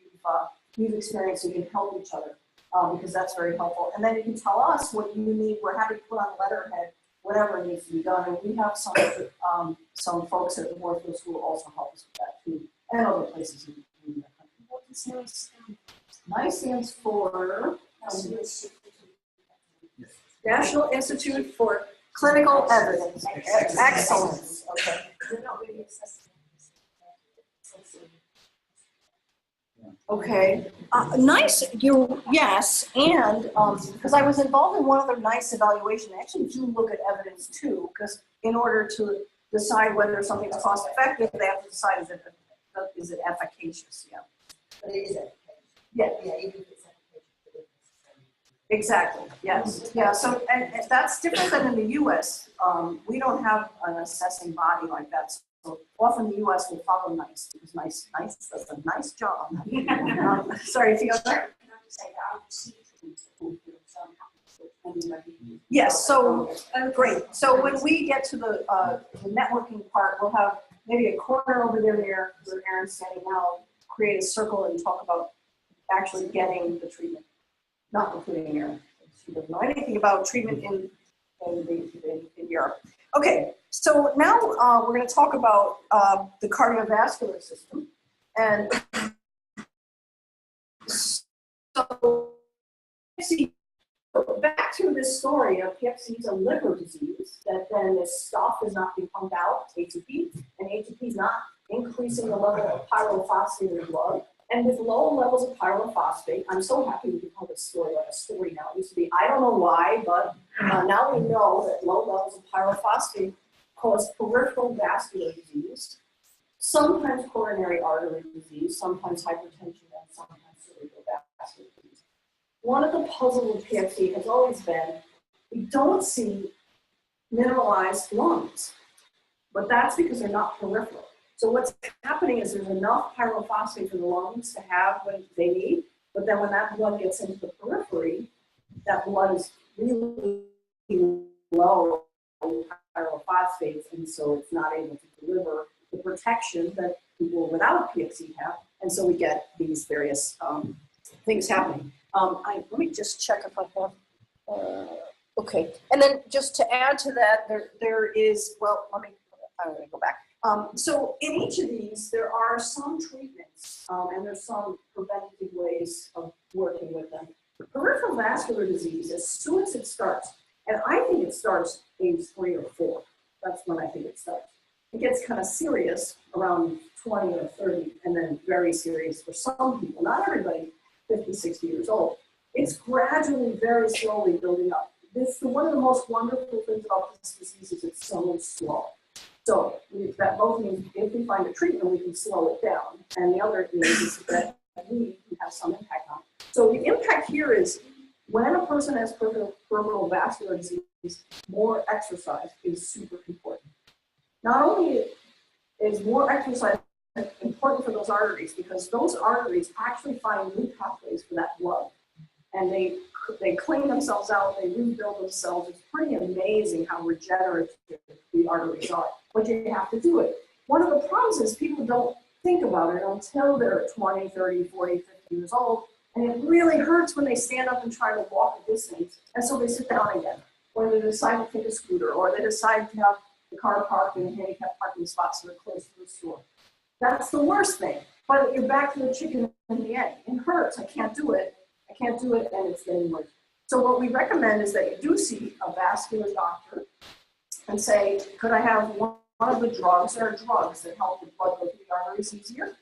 you've experienced, so you can help each other, because that's very helpful. And then you can tell us what you need. We're happy to put on letterhead whatever needs to be done. And we have some folks at the Warfield School also help us with that too, and other places in the country. What does NICE stand NICE stands for Yes. National Institute for Clinical Evidence. Excellence. Okay. for? They're not really accessible. Okay, NICE, yes, and because I was involved in one other NICE evaluation, they actually do look at evidence too, because in order to decide whether something's cost effective, they have to decide is it efficacious, yeah. But it is education. Yeah, Yeah, even if it's education, it isn't. exactly, yes, yeah, so, and that's different than in the US. We don't have an assessing body like that, so often the US will follow NICE, because NICE does a nice job. Sorry, if you have that. Can I just say that I received it, so I'm happy to maybe. Yes, so, great. So when we get to the networking part, we'll have maybe a corner over there where Erin's standing now, create a circle and talk about actually getting the treatment, not including Erin. She doesn't know anything about treatment in Europe. Okay, so now we're going to talk about the cardiovascular system. And so, see, back to this story of PXE is a liver disease, that then this stuff is not being pumped out, ATP, and ATP is not increasing the level of pyrophosphate in the blood. And with low levels of pyrophosphate, I'm so happy we can tell this story like a story now. It used to be, I don't know why, but now we know that low levels of pyrophosphate cause peripheral vascular disease, sometimes coronary artery disease, sometimes hypertension, and sometimes cerebrovascular disease. One of the puzzles with PXE has always been, we don't see mineralized lungs, but that's because they're not peripheral. So what's happening is there's enough pyrophosphate for the lungs to have what they need, but then when that blood gets into the periphery, that blood is really low pyrophosphates, and so it's not able to deliver the protection that people without PXE have, and so we get these various things happening. Let me just check if I have, okay, and then just to add to that, there is, well, I'm going to go back. So in each of these, there are some treatments, and there's some preventative ways of working with them. Peripheral vascular disease, as soon as it starts, and I think it starts age 3 or 4. That's when I think it starts. It gets kind of serious around 20 or 30, and then very serious for some people, not everybody, 50, 60 years old. It's gradually, very slowly building up. One of the most wonderful things about this disease is it's so slow. So that both means if we find a treatment, we can slow it down. And the other is that we can have some impact on it. So the impact here is when a person has peripheral vascular disease, more exercise is super important. Not only is more exercise important for those arteries, because those arteries actually find new pathways for that blood. And they clean themselves out, they rebuild themselves. It's pretty amazing how regenerative the arteries are, but you have to do it. One of the problems is people don't think about it until they're 20, 30, 40, 50 years old, and it really hurts when they stand up and try to walk a distance, and so they sit down again, or they decide to take a scooter, or they decide to have the car parked in a handicapped parking spot so they're close to the store. That's the worst thing, but you're back to the chicken and the egg. It hurts, I can't do it, and it's getting worse. So what we recommend is that you do see a vascular doctor and say, could I have one of the drugs? There are drugs that help the blood go through the arteries easier,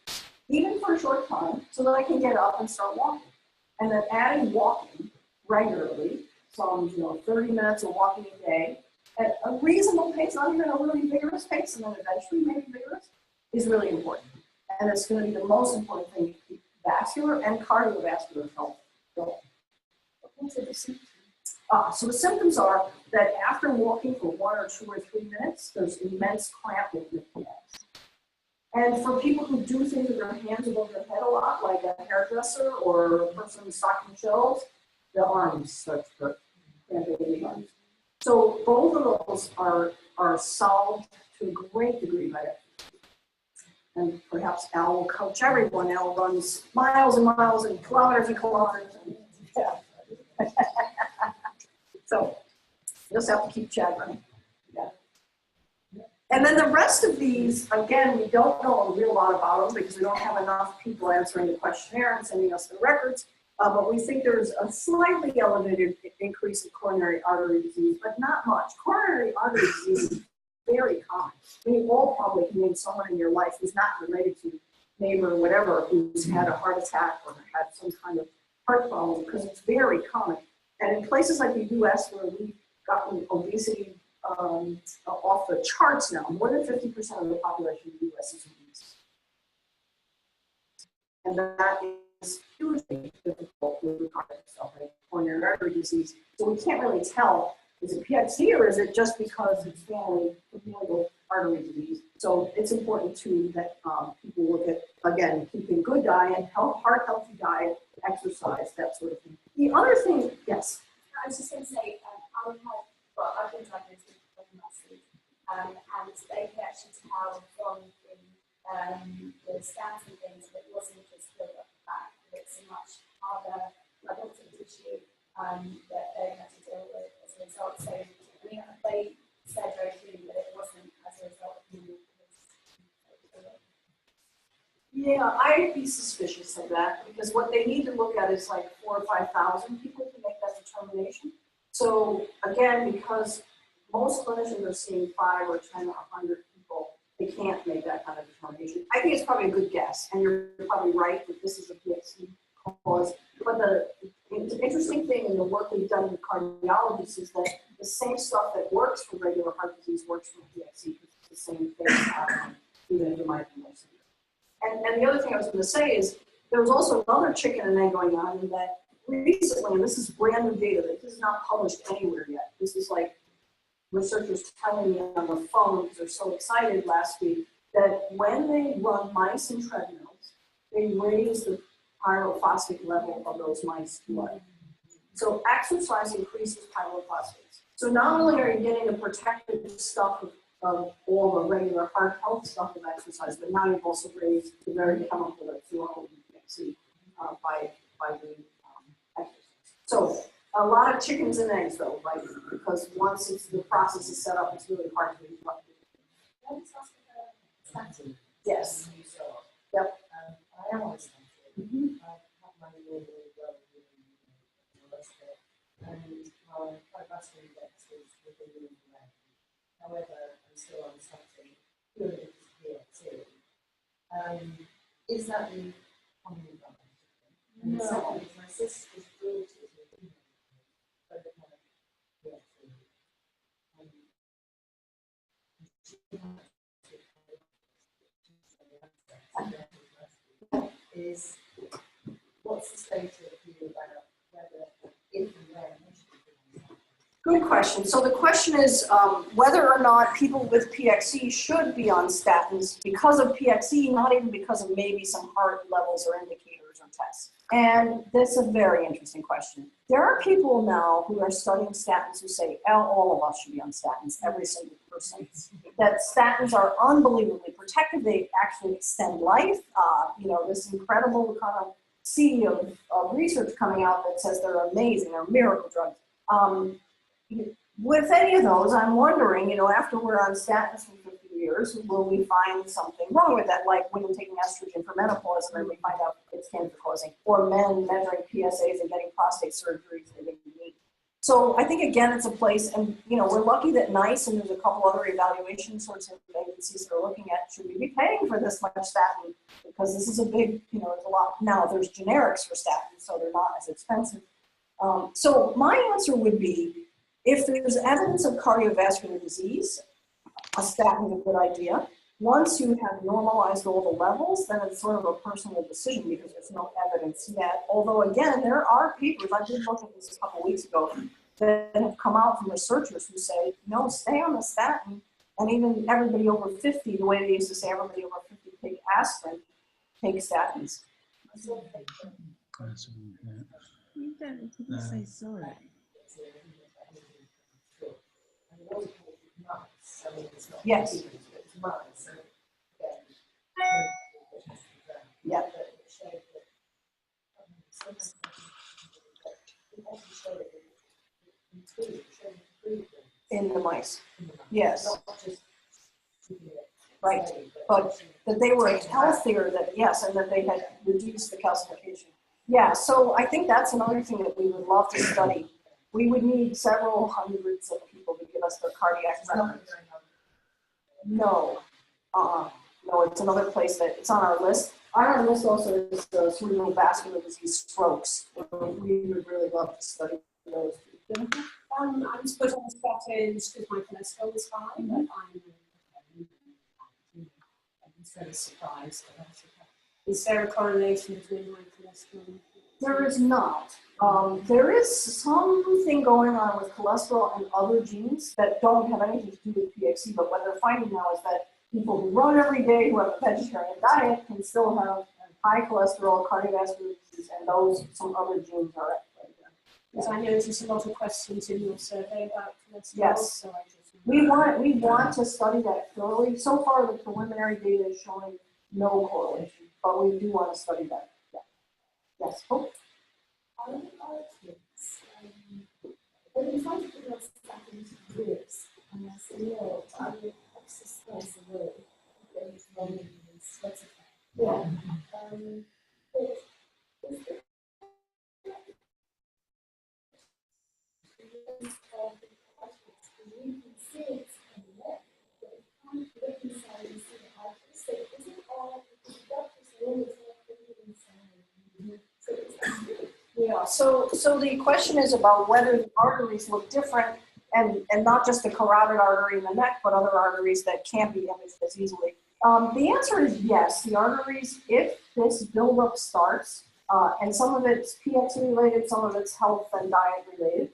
even for a short time, so that I can get up and start walking. And then adding walking regularly, some 30 minutes of walking a day, at a reasonable pace, not even a really vigorous pace, and then eventually maybe vigorous, is really important. And it's going to be the most important thing to keep vascular and cardiovascular health going. So the symptoms are that after walking for 1 or 2 or 3 minutes, there's immense cramping in the calves. And for people who do things with their hands above their head a lot, like a hairdresser or a person stocking shelves, the arms. Yeah. So both of those are solved to a great degree by it. And perhaps Al will coach everyone. Al runs miles and miles and kilometers and kilometers. Yeah. So you just have to keep Chad running. Yeah. And then the rest of these, again, we don't know a real lot about them because we don't have enough people answering the questionnaire and sending us the records. But we think there's a slightly elevated increase in coronary artery disease, but not much. Coronary artery disease is very common. I mean, you all probably can name someone in your life who's not related to neighbor or whatever, who's had a heart attack or had some kind of heart problem, because it's very common. And in places like the US, where we've gotten obesity off the charts now, more than 50% of the population in the US is obese. And that is hugely difficult with regard to coronary artery disease. So we can't really tell, is it PXE or is it just because it's familial artery disease? So it's important too that people look at, again, keeping good diet, heart healthy diet, exercise, that sort of thing. The other thing, yes? I was just going to say, I've been diagnosed with pregnancy, and they could actually tell from the scans and things that it wasn't just filled up the back, it's a much harder pregnancy issue that they had to deal with as a result. So, I mean, they said very clearly that it wasn't as a result of the Yeah, I'd be suspicious of that because what they need to look at is like 4,000 or 5,000 people to make that determination. So again, because most clinicians are seeing 5 or 10 or 100 people, they can't make that kind of determination. I think it's probably a good guess, and you're probably right that this is a PXE cause. But the interesting thing in the work we've done with cardiologists is that the same stuff that works for regular heart disease works for PXE. It's the same thing, even if it might be more severe. And the other thing I was going to say is there was also another chicken and egg going on in that recently, and this is brand new data, that this is not published anywhere yet. This is like researchers telling me on the phone because they're so excited last week that when they run mice in treadmills, they raise the pyrophosphate level of those mice blood. So exercise increases pyrophosphates. So not only are you getting the protective stuff of all the regular heart health stuff of exercise, but now you've also raised the very chemical that's throughout the PXE by doing exercise. So a lot of chickens and eggs though, right? Because once the process is set up, it's really hard to interrupt it. Let's ask about statin. Yes. You saw. Yep. I am on statin. I have my really well and my cardiovascular index is within the range. However, I'm still on statin, purely because of PXE. Is that the common advantage? And No. second, my sister's daughter is with me, but they have PXE. Is what's the state of you about whether, if and when we should be doing Good question. So the question is whether or not people with PXE should be on statins because of PXE, not even because of maybe some heart levels or indicators or tests. And that's a very interesting question. There are people now who are studying statins who say all of us should be on statins, every single person. That statins are unbelievably protective. They actually extend life. This incredible kind of sea of research coming out that says they're amazing, they're miracle drugs. With any of those, I'm wondering, after we're on statins for 50 years, will we find something wrong with that, like women taking estrogen for menopause and then we find out it's cancer causing, or men measuring PSAs and getting prostate surgeries they didn't need. So I think, again, it's a place, and we're lucky that NICE and there's a couple other evaluation sorts of agencies that are looking at, should we be paying for this much statin? Because this is a big, there's a lot. Now there's generics for statins, so they're not as expensive. So my answer would be, if there's evidence of cardiovascular disease, a statin is a good idea. Once you have normalized all the levels, then it's sort of a personal decision because there's no evidence yet. Although, again, there are papers, I did look at this a couple weeks ago, that have come out from researchers who say, no, stay on the statin. And even everybody over 50, the way they used to say everybody over 50 aspirin take statins. You didn't say sorry. Yes. Yeah. In the mice. Yes. Right. But that they were healthier, that yes, and that they had reduced the calcification. Yeah, so I think that's another thing that we would love to study. We would need several hundreds of people to give us their cardiac records. No. No, it's another place that it's on our list. On our list also is the cerebral vascular disease strokes. We would really love to study those. I'm put on statins because my cholesterol is high, but I'm very surprised about it. Is there a correlation between my cholesterol? There is not. There is something going on with cholesterol and other genes that don't have anything to do with PXE, but what they're finding now is that people who run every day, who have a vegetarian diet, can still have high cholesterol, cardiovascular disease, and those, some other genes are at play there. Because I noticed a lot of questions in your survey about cholesterol. Yes. So I just We want to study that thoroughly. So far, the preliminary data is showing no correlation, but we do want to study that. Yeah. Yes. Oh. When you try to put us back into groups, and I say, no, I will exercise the way that is running and sweating. Yeah. We can see it's coming up, but we can't reconcile and see the outcomes. So is it all the doctors always have to be inside? So it's Yeah, so the question is about whether the arteries look different and not just the carotid artery in the neck, but other arteries that can't be imaged as easily. The answer is yes, the arteries, if this buildup starts, and some of it's PXE related, some of it's health and diet related,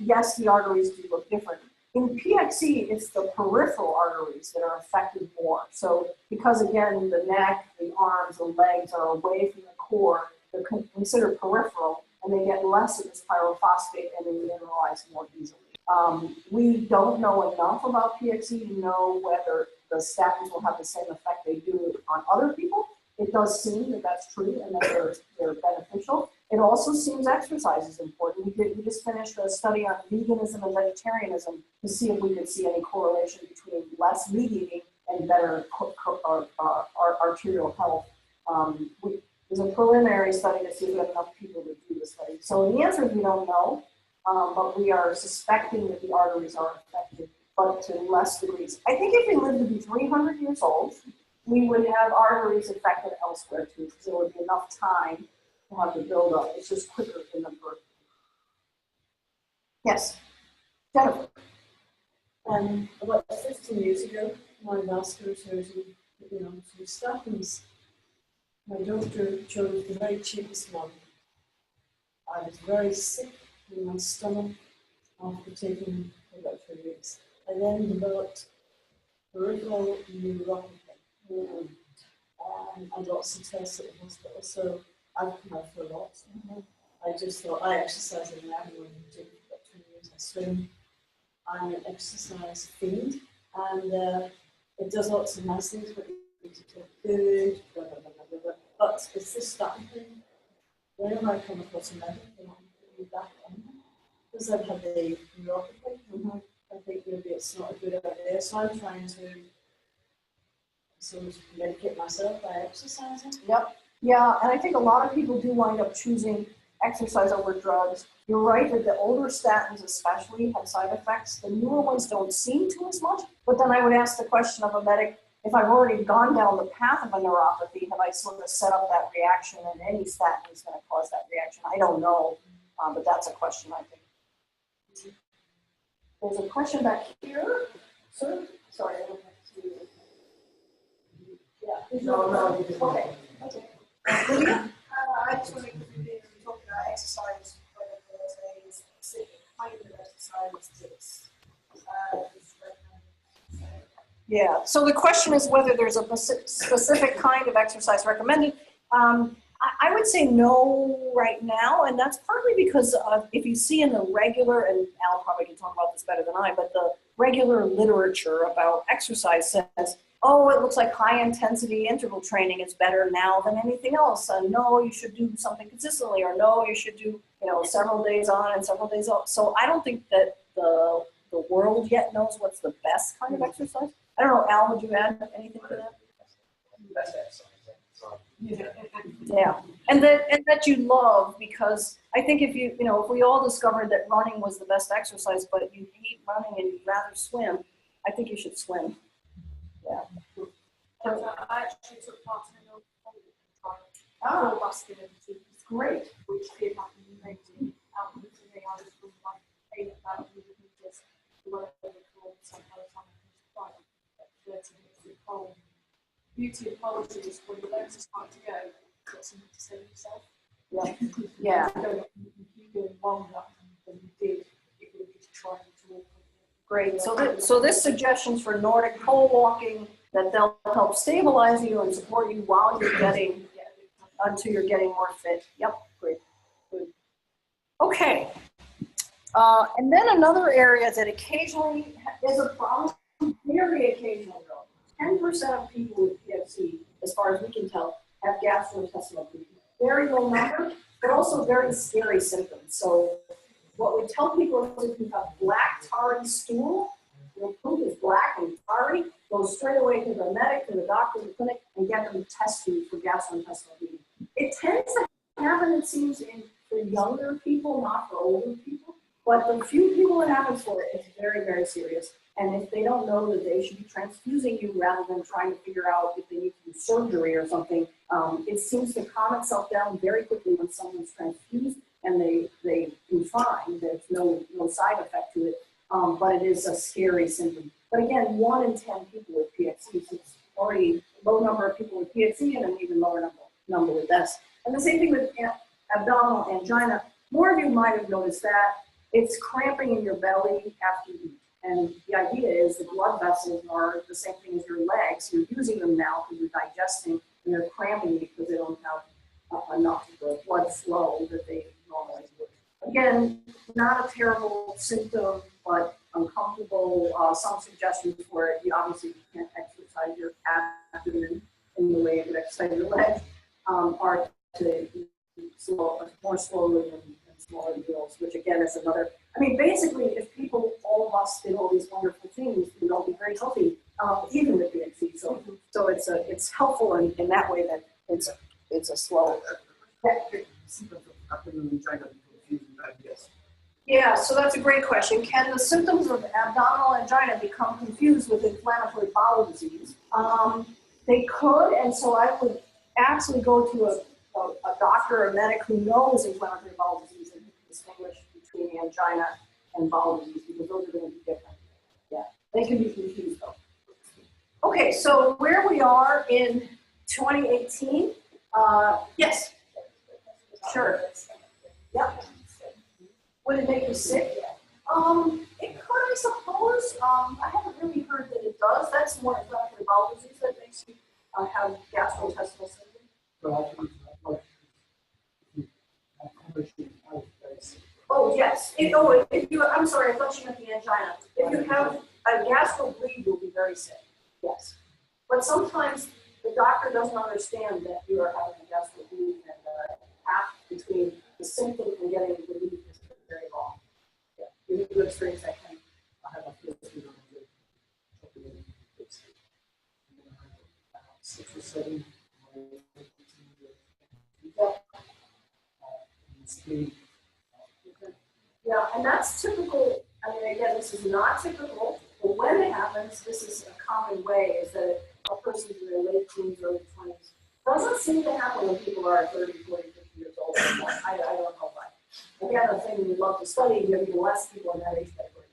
yes, the arteries do look different. In PXE, it's the peripheral arteries that are affected more. So because again, the neck, the arms, the legs are away from the core, they're considered peripheral, and they get less of this pyrophosphate and they mineralize more easily. We don't know enough about PXE to know whether the statins will have the same effect they do on other people. It does seem that that's true and that they're beneficial. It also seems exercise is important. We just finished a study on veganism and vegetarianism to see if we could see any correlation between less meat eating and better arterial health. There's a preliminary study to see if we have enough people to do the study. So the answer is we don't know, but we are suspecting that the arteries are affected, but to less degrees. I think if we lived to be 300 years old, we would have arteries affected elsewhere too, because there would be enough time to have the buildup. It's just quicker in the birth. Yes, Jennifer. About 15 years ago, my vascular surgeon put me on some statins. My doctor chose the very cheapest one. I was very sick in my stomach after taking for about 3 weeks. I then developed peripheral neuropathy. I got some tests at the hospital, so I've come out for a lot. I just thought I exercise in lab when I do for about 20 years. I swim. I'm an exercise fiend, and it does lots of nice things, but you need to take food, blah, blah, blah, blah, blah. But it's this statin thing. Whenever I come across a medic, they want to put me back on because I've had the neuropathy. I think maybe it's not a good idea, so I'm trying to sort of medicate myself by exercising. Yep. Yeah, and I think a lot of people do wind up choosing exercise over drugs. You're right that the older statins especially have side effects. The newer ones don't seem to as much, but then I would ask the question of a medic, if I've already gone down the path of a neuropathy, have I sort of set up that reaction and any statin is going to cause that reaction? I don't know, but that's a question I think. There's a question back here. Sir? Sorry, I don't have to. Yeah. No. Okay. Okay. I just want to talk about exercise, whether there's a specific kind of exercise that's recommended. Yeah, so the question is whether there's a specific kind of exercise recommended. I would say no right now, and that's partly because if you see in the regular, and Al probably can talk about this better than I, but the regular literature about exercise says, oh, it looks like high intensity interval training is better now than anything else, and no, you should do something consistently, or no, you should do, several days on and several days off. So I don't think that the world yet knows what's the best kind of exercise. I don't know, Al, would you add anything to that? Best exercise. Yeah, and that you love, because I think if if we all discovered that running was the best exercise, but you hate running and you'd rather swim, I think you should swim. Yeah. I actually took part in an old Ah, vascular disease, great. which did happen in May. Originally, I was from like 8,000 meters, whatever they call it, somehow time at 30 minutes of cold. Beauty of poetry is when you learn to start to go, you've got something to say yourself. Yeah. You go longer than you did if you were just trying to walk. Great. So this suggestions for Nordic pole walking, that they'll help stabilize you and support you while you're getting, until you're getting more fit. Yep, great. Good. Okay. And then another area that occasionally is a problem, very occasionally though, 10% of people with PXE, as far as we can tell, have gastrointestinal bleeding. Very low number, but also very scary symptoms. So what we tell people is if you have black tarry stool, your poop is black and tarry, go straight away to the medic, to the doctor, to the clinic, and get them to test you for gastrointestinal bleeding. It tends to happen, it seems, for younger people, not for older people. But the few people it happens for, it's very, very serious. And if they don't know that they should be transfusing you rather than trying to figure out if they need to do surgery or something, it seems to calm itself down very quickly when someone's transfused and they do fine. There's no side effect to it, but it is a scary symptom. But again, 1 in 10 people with PXE, so it's already a low number of people with PXE and an even lower number with this. And the same thing with abdominal angina. More of you might have noticed that. It's cramping in your belly after you eat. And the idea is the blood vessels are the same thing as your legs. You're using them now because you're digesting, and they're cramping because they don't have enough blood flow that they normally would. Again, not a terrible symptom, but uncomfortable. Some suggestions for it. You obviously can't exercise your abdomen in the way you would exercise your legs, are to more slowly and smaller meals, which again is another. I mean, basically, if people, all of us, did all these wonderful things, we'd all be very healthy, even with PXE. So it's helpful in that way that it's a slow. Yeah, so that's a great question. Can the symptoms of abdominal angina become confused with inflammatory bowel disease? They could, and so I would actually go to a doctor or a medic who knows inflammatory bowel disease and distinguish between angina and bowel disease, because those are going to be different. Yeah, they can be confused though. Okay, so where we are in 2018, yes, sure. Yep. Would it make you sick? It could, I suppose. I haven't really heard that it does. That's more inflammatory bowel disease that makes you have gastrointestinal syndrome. Oh, yes. I'm sorry, I thought you meant the angina. If you have a gastro bleed, you'll be very sick. Yes. But sometimes the doctor doesn't understand that you are having a gastro bleed, and the path between the symptom and getting the relief is very long. Yeah. You need to experience that kind of. I have a feeling on the 6 or 7. Yeah, and that's typical. I mean, again, this is not typical, but when it happens, this is a common way, is that a person in their late teens, early 20s, doesn't seem to happen when people are 30, 40, 50 years old. I don't know why. Again, the thing we love to study, you have even less people in that age category.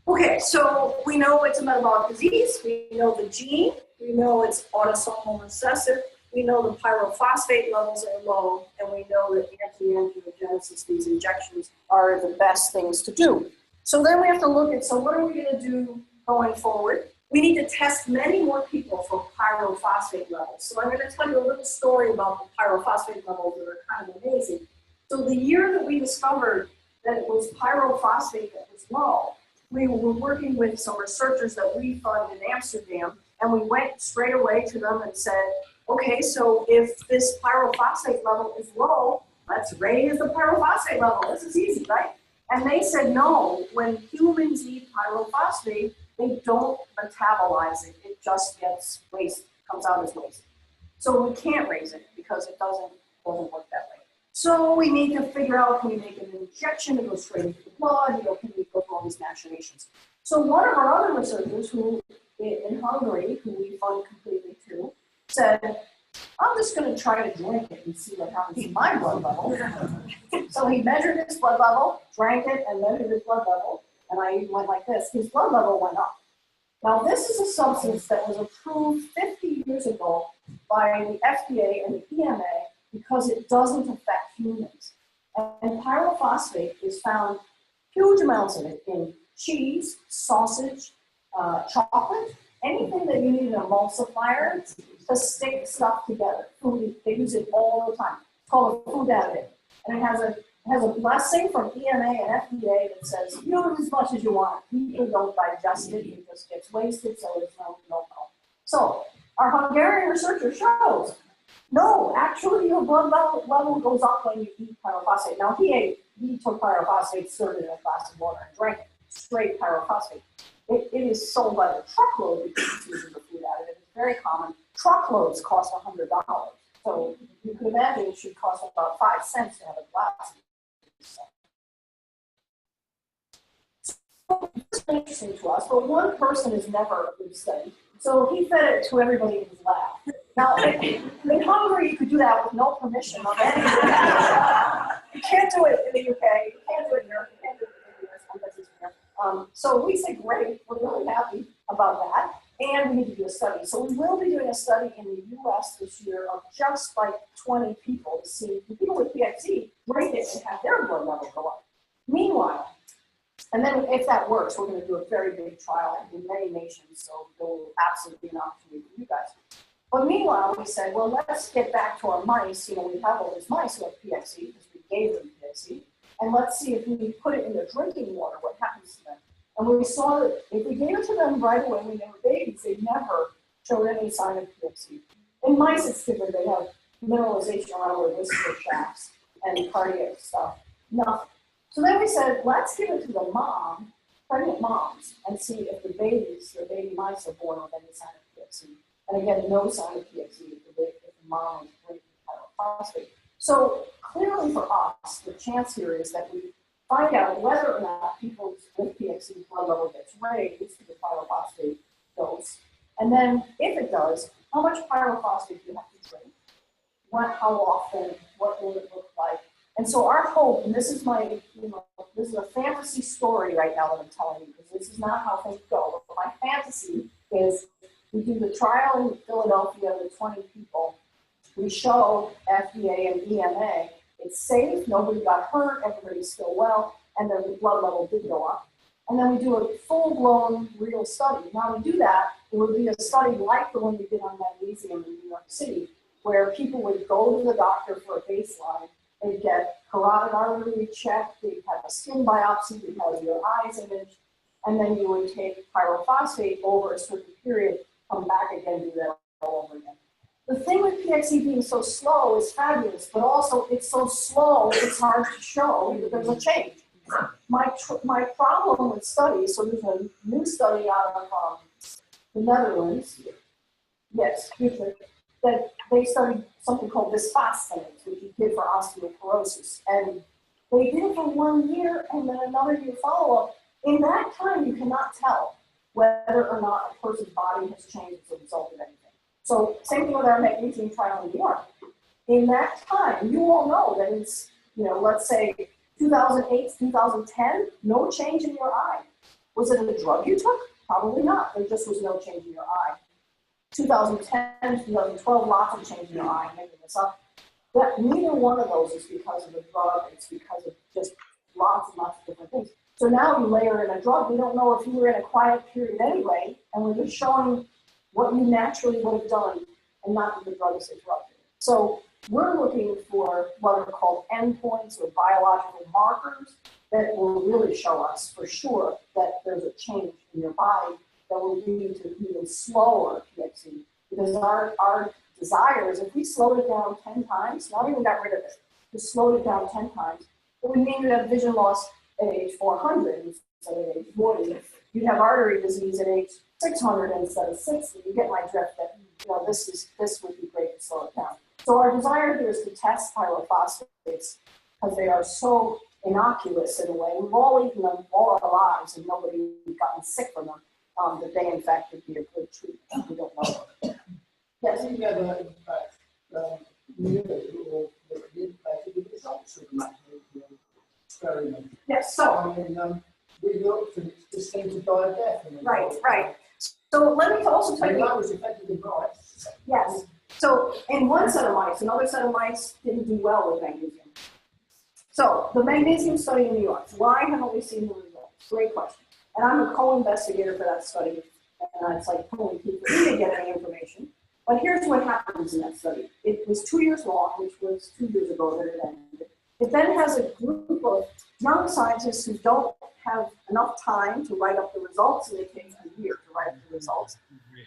Okay, so we know it's a metabolic disease. We know the gene. We know it's autosomal recessive. We know the pyrophosphate levels are low, and we know that anti-angiogenesis, these injections, are the best things to do. So then we have to look at, so what are we going to do going forward? we need to test many more people for pyrophosphate levels. So I'm going to tell you a little story about the pyrophosphate levels that are kind of amazing. So the year that we discovered that it was pyrophosphate that was low, we were working with some researchers that we fund in Amsterdam, and we went straight away to them and said, okay, so if this pyrophosphate level is low, let's raise the pyrophosphate level. This is easy, right? And they said, no, when humans eat pyrophosphate, they don't metabolize it. It just gets waste, comes out as waste. So we can't raise it because it doesn't work that way. So we need to figure out, can we make an injection that goes straight into the blood? Can we go through all these machinations? So one of our other researchers who in Hungary, who we fund completely too, said, I'm just going to try to drink it and see what happens to my blood level. So he measured his blood level, drank it, and measured his blood level. And I even went like this. His blood level went up. Now, this is a substance that was approved 50 years ago by the FDA and the EMA because it doesn't affect humans. And pyrophosphate is found, huge amounts of it, in cheese, sausage, chocolate, anything that you need an emulsifier to stick stuff together. Food, they use it all the time. It's called a food additive. And it has a blessing from EMA and FDA that says, use as much as you want. People don't digest it, it just gets wasted, so there's no problem. So our Hungarian researcher shows, no, actually your blood level goes up when you eat pyrophosphate. Now he took pyrophosphate, stirred it in a glass of water and drank it, straight pyrophosphate. It is sold by the truckload because it's used as a food additive. It's very common. Truckloads cost $100. So you can imagine it should cost about 5 cents to have a glass. So it's interesting to us, but one person is never a good study. So he fed it to everybody in his lab. Now, in Hungary, you could do that with no permission of anyone. You can't do it in the UK, you can't do it in Europe, you can't do it in the US, unless it's here. So we said, great, we're really happy about that, and we need to do a study. So we will be doing a study in the US this year of just like 20 people to see if people with PXE rate it and have their blood level go up. Meanwhile, and then if that works, we're going to do a very big trial in many nations, so there will absolutely be an opportunity for you guys. But meanwhile, we said, well, let's get back to our mice. We have all these mice who have PXE because we gave them PXE. And let's see if we put it in their drinking water, what happens to them. And we saw that if we gave it to them right away when they were babies, they never showed any sign of PXE. In mice, it's different. They have mineralization around their whisker shafts and cardiac stuff. Nothing. So then we said, let's give it to the mom, pregnant moms, and see if the baby mice are born with any sign of PXE. And again, no sign of PXE if the mom is drinking pyrophosphate. So clearly for us, the chance here is that we find out whether or not people with PXE blood level gets raised to the pyrophosphate dose. And then if it does, how much pyrophosphate do you have to drink? How often? What will it look like? And so our hope, and this is this is a fantasy story right now that I'm telling you, because this is not how things go. But my fantasy is we do the trial in Philadelphia with 20 people. We show FDA and EMA it's safe, nobody got hurt, everybody's still well, and their blood level did go up. And then we do a full-blown real study. Now to do that, it would be a study like the one we did on magnesium in New York City, where people would go to the doctor for a baseline. They'd get carotid artery checked, they'd have a skin biopsy, they'd have your eyes imaged, and then you would take pyrophosphate over a certain period, come back again, do that all over again. The thing with PXE being so slow is fabulous, but also it's so slow, it's hard to show that there's a change. My problem with studies, so there's a new study out of the Netherlands, yes, that they studied something called bisphosphonates, which you give for osteoporosis. And they did it for 1 year and then another year follow-up. In that time, you cannot tell whether or not a person's body has changed as a result of anything. So same thing with our magnesium trial in New York. In that time, you all know that it's, let's say 2008, 2010, no change in your eye. Was it a drug you took? Probably not. There just was no change in your eye. 2010, 2012, lots of change in your eye, making this up. But neither one of those is because of the drug. It's because of just lots and lots of different things. So now you layer in a drug, we don't know if you were in a quiet period anyway, and we're just showing what you naturally would have done and not that the drug is interrupted. So we're looking for what are called endpoints or biological markers that will really show us for sure that there's a change in your body that will lead to even slower PXE. Because our desire is if we slowed it down 10 times, not even got rid of it, just slowed it down 10 times, it would mean you'd have vision loss at age 400 instead of age 40. You'd have artery disease at age 600 instead of 60. You get my drift that, this would be great to slow it down. So our desire here is to test pyrophosphates because they are so innocuous in a way. We've all eaten them all our lives and nobody's gotten sick from them. That they in fact would be a good treatment. We don't know. Yes. Have you ever, in fact, knew or the impact of the results of the experiment? Yes, so. I mean, we looked and it just seemed to die a death. Right. So let me also tell And you. that was effectively right. Yes. So in one set of mice, another set of mice didn't do well with magnesium. So the magnesium study in New York, why haven't we seen the results? Great question. And I'm a co-investigator for that study. And it's like pulling people to get any information. But here's what happens in that study. It was 2 years long, which was 2 years ago that it ended. It then has a group of young scientists who don't have enough time to write up the results, and it takes a year to write up the results.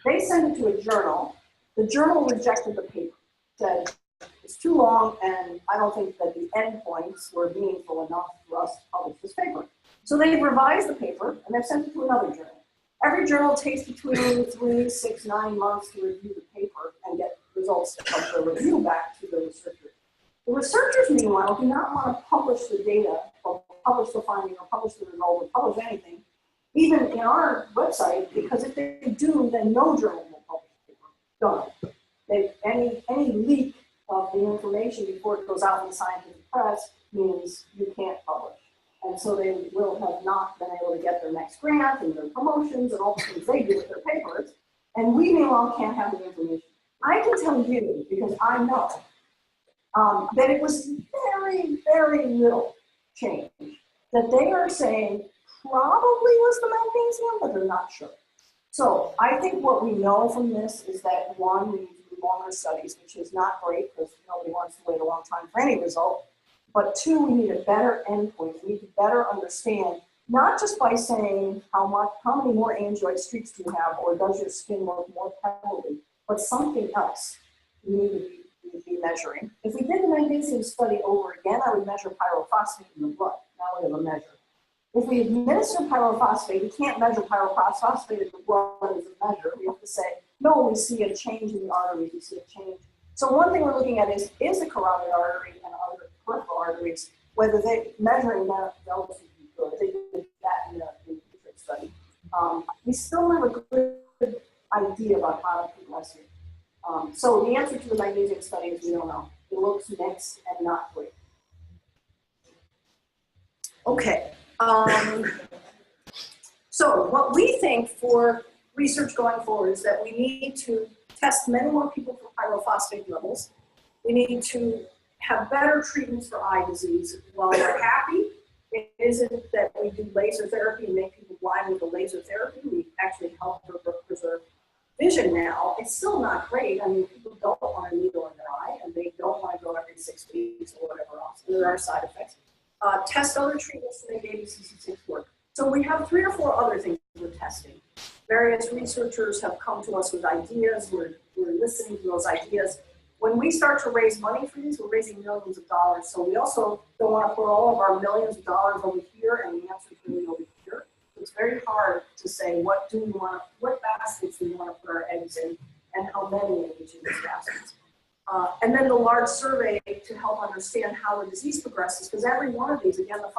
They send it to a journal. The journal rejected the paper, said it's too long, and I don't think that the endpoints were meaningful enough for us to publish this paper. So they've revised the paper, and they've sent it to another journal. Every journal takes between 3, 6, 9 months to review the paper and get results of the review back to the researchers. The researchers, meanwhile, do not want to publish the data, or publish the finding, or publish the result, or publish anything, even in our website, because if they do, then no journal will publish the paper. Don't. Any leak of the information before it goes out in the scientific press means you can't publish. And so they will have not been able to get their next grant and their promotions and all the things they do with their papers. And we meanwhile can't have the information. I can tell you, because I know, that it was very, very little change. That they are saying probably was the magnesium, but they're not sure. So I think what we know from this is that one, we need to do longer studies, which is not great because nobody wants to wait a long time for any result. But two, we need a better endpoint. We need to better understand, not just by saying how many more angioid streaks do you have, or does your skin look more pebbly, but something else we need to be measuring. If we did the magnesium study over again, I would measure pyrophosphate in the blood. Now we have a measure. If we administer pyrophosphate, we can't measure pyrophosphate in the blood as a measure. We have to say, no, we see a change in the arteries, we see a change. So one thing we're looking at is the carotid artery and other peripheral arteries, whether they're measuring that relatively good. They did that in the Matrix study. We still have a good idea about how to progress it. So the answer to the magnesium study is we don't know. It looks mixed and not great. Okay. So what we think for research going forward is that we need to test many more people for pyrophosphate levels. We need to have better treatments for eye disease. While we're happy, it isn't that we do laser therapy and make people blind with the laser therapy. We actually help preserve vision now. It's still not great. I mean, people don't want a needle in their eye, and they don't want to go every 6 weeks or whatever else. There are side effects. Test other treatments to make ABCC6 work. So we have 3 or 4 other things we're testing. Various researchers have come to us with ideas. We're listening to those ideas. When we start to raise money for these, we're raising millions of dollars. So we also don't want to put all of our millions of dollars over here and the answer is really over here. It's very hard to say what baskets do we want to put our eggs in and how many in each of these baskets. And then the large survey to help understand how the disease progresses, because every one of these, again, the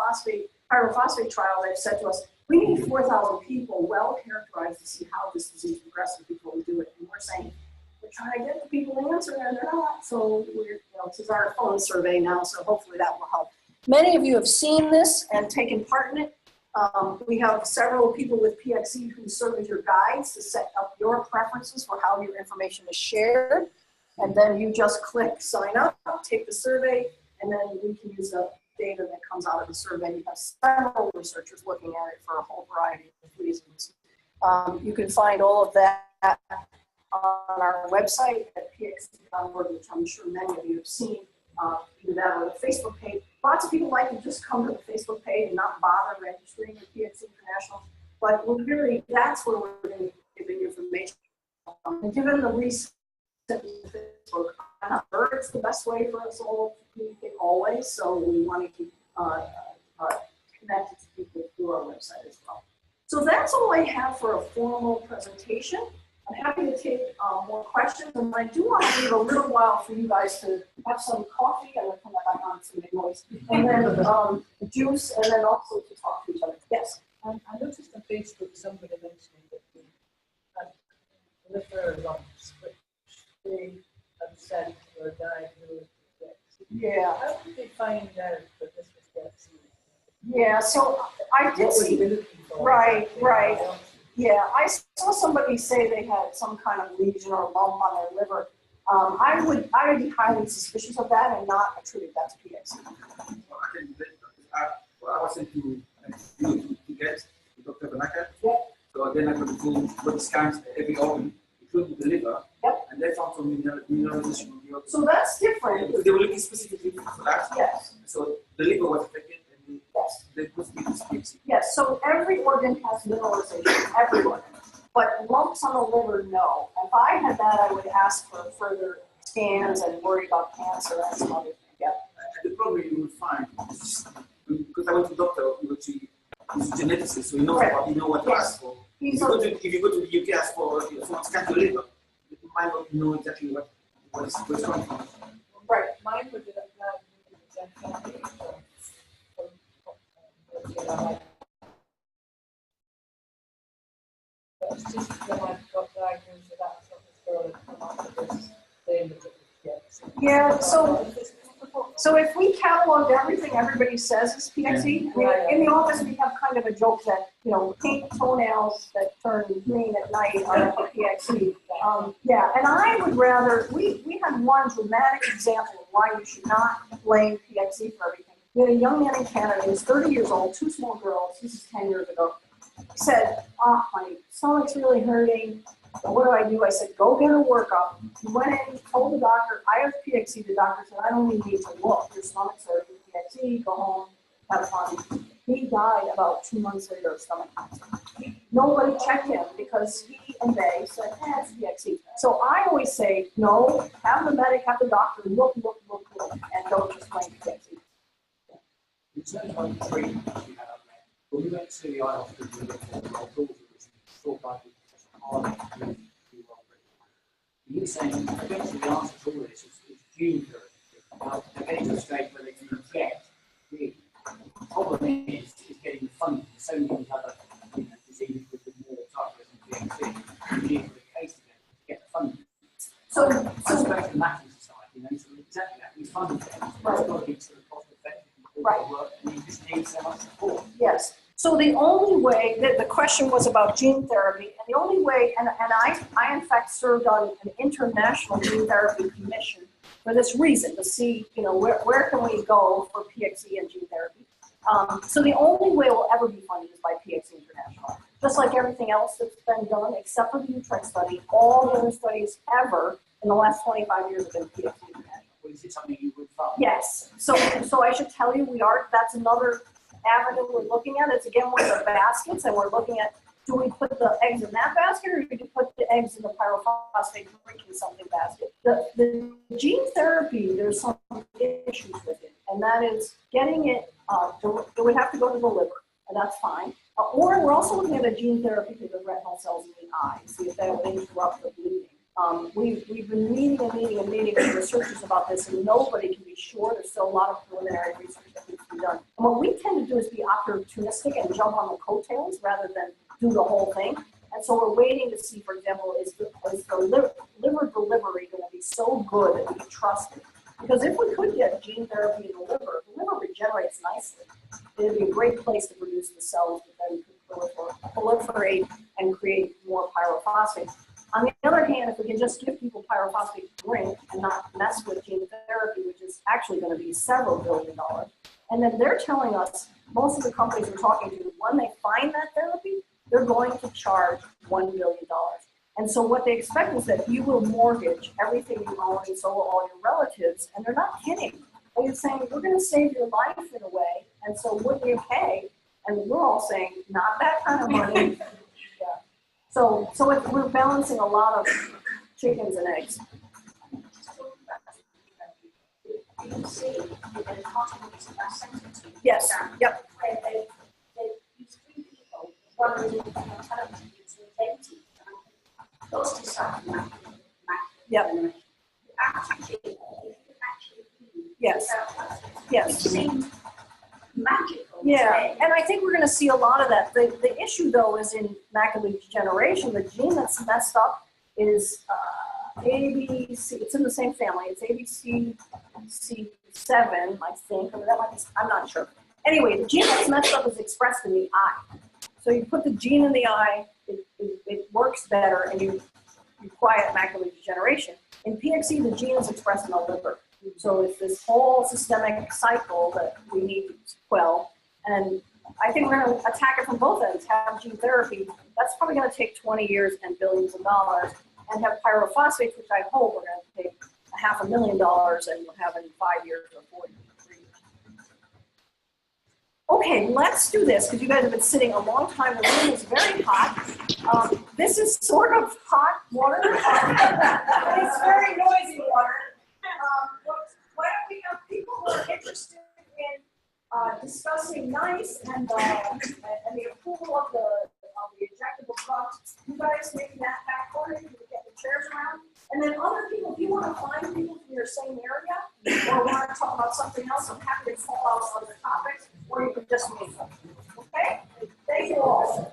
pyrophosphate trial, they've said to us, we need 4,000 people well characterized to see how this disease progresses before we do it. And we're saying, we're trying to get the people to answer and they're not. So this is our phone survey now, so hopefully that will help. Many of you have seen this and taken part in it. We have several people with PXE who serve as your guides to set up your preferences for how your information is shared. And then you just click sign up, take the survey, and then we can use the data that comes out of the survey. You have several researchers looking at it for a whole variety of reasons. You can find all of that on our website at pxe.org, which I'm sure many of you have seen. Either that or the Facebook page. Lots of people like to just come to the Facebook page and not bother registering at PXE International. But we're really, that's where we're going to be giving information. And given the recent Facebook, I'm not sure it's the best way for us all to communicate always, so we want to keep connected to people through our website as well. So that's all I have for a formal presentation. I'm happy to take more questions, and I do want to leave a little while for you guys to have some coffee. I'm going to come back on some big noise, and then juice, and then also to talk to each other. Yes. I noticed on Facebook somebody mentioning that the liver lumps, which they have sent for a diagnosis of PXE. Yeah. How did they find out that this was PXE? Yeah. So I did see. Right. Right. Yeah, I saw somebody say they had some kind of lesion or lump on their liver. I would be highly suspicious of that and not attribute that to PXE. Well, I can do that. I was sent to get Dr. Banaka. Yep. So then I got to do blood scans every organ, including the liver. Yep. And they found some mineralization on the organ. So that's different. Because they were looking specifically for that. Yes. So the liver was affected, and Yes. they put me to PXE. Yes. So every organ has mineralization. Every organ. But lumps on the liver, no. If I had that, I would ask for further scans and worry about cancer and some other things. Yeah. And the problem you will find is, because I went to the doctor, he's a geneticist, so he knows Right. what to ask for. If you go to the UK, ask for someone scan your liver, you might not know exactly what's going on. Right. Mine would be that it's just when I got diagnosed with that sort of girl and come up with this thing that it's PXE. Yeah. So if we cataloged everything everybody says is PXE, in the office we have kind of a joke that, pink toenails that turn green at night are PXE. Yeah, and I would rather, we had one dramatic example of why you should not blame PXE for everything. We had a young man in Canada, he was 30 years old, two small girls, this is 10 years ago. He said, my stomach's really hurting. So what do? I said, go get a workup. He went in, told the doctor, I have PXE. The doctor said, I don't even need to look. Your stomach's hurting, PXE, go home, have fun. He died about 2 months later of stomach cancer. Nobody checked him because he and they said, it's PXE. So I always say, no, have the medic, have the doctor look, and don't just blame PXE. In terms of the treatment we had up there, when we went to the eye hospital, we looked at the daughter, which was thought by the you're saying eventually the answer to all this is gene therapy. Now, they're getting to a stage where they can inject. The problem is getting the funding. So many other diseases with the more type of PXE. You need for the case to get the funding. So I suppose the Latin Society, so exactly that. We fund things, but it's got to be sort of cost effective and all the work, and you just need so much support. Yes. So the only way, the question was about gene therapy, and the only way, and I in fact served on an international gene therapy commission for this reason, to see, where can we go for PXE and gene therapy. So the only way it will ever be funded is by PXE International. Just like everything else that's been done, except for the Utrecht study, all the other studies ever in the last 25 years have been PXE International. Well, is it something you would fund? Yes. So I should tell you, that's another avenue we're looking at. It's again one of the baskets, and we're looking at, do we put the eggs in that basket, or do we put the eggs in the pyrophosphate drinking something basket? The gene therapy, there's some issues with it, and that is getting it, it would have to go to the liver, and that's fine. Or we're also looking at a gene therapy to the retinal cells in the eye, see if that would interrupt the bleeding. We've been meeting with researchers about this, and nobody can be sure. There's still a lot of preliminary research that needs to be done. And what we tend to do is be opportunistic and jump on the coattails rather than do the whole thing. And so we're waiting to see, for example, is the liver delivery going to be so good that we can trust it? Because if we could get gene therapy in the liver regenerates nicely. It would be a great place to produce the cells that then could proliferate and create more pyrophosphate. On the other hand, if we can just give people pyrophosphate to drink and not mess with gene therapy, which is actually going to be several $billion, And then they're telling us, most of the companies we're talking to, when they find that therapy, they're going to charge $1 million. And so what they expect is that you will mortgage everything you own, and so will all your relatives, and they're not kidding. They're saying, we're gonna save your life in a way, and so what do you pay? And we're all saying, not that kind of money. Yeah. So we're balancing a lot of chickens and eggs. Yes, yep. They use 3 people, one in television, dentist. Those two start Yep. Yes. Yes. It seems magical. Yeah, and I think we're going to see a lot of that. The issue, though, is in macular degeneration. The gene that's messed up is ABC. It's in the same family. It's ABCC7, I think. Or that might be, I'm not sure. Anyway, the gene that's messed up is expressed in the eye. So you put the gene in the eye, it works better, and you quiet macular degeneration. In PXE, the gene is expressed in the liver. So it's this whole systemic cycle that we need to quell. And I think we're going to attack it from both ends. Have gene therapy, that's probably going to take 20 years and billions of dollars. And have pyrophosphates, which I hope we're going to take $500,000 and we'll have in 5 years or 4 years. Okay, let's do this because you guys have been sitting a long time. The room is very hot. This is sort of hot water. It's very noisy water. Why don't we have people who are interested in discussing NICE and the approval of the injectable drugs? You guys maybe that back corner, you can get the chairs around. And then other people, if you want to find people from your same area or want to talk about something else, I'm happy to call out other topics, or you can just meet them. Okay? Thank you all.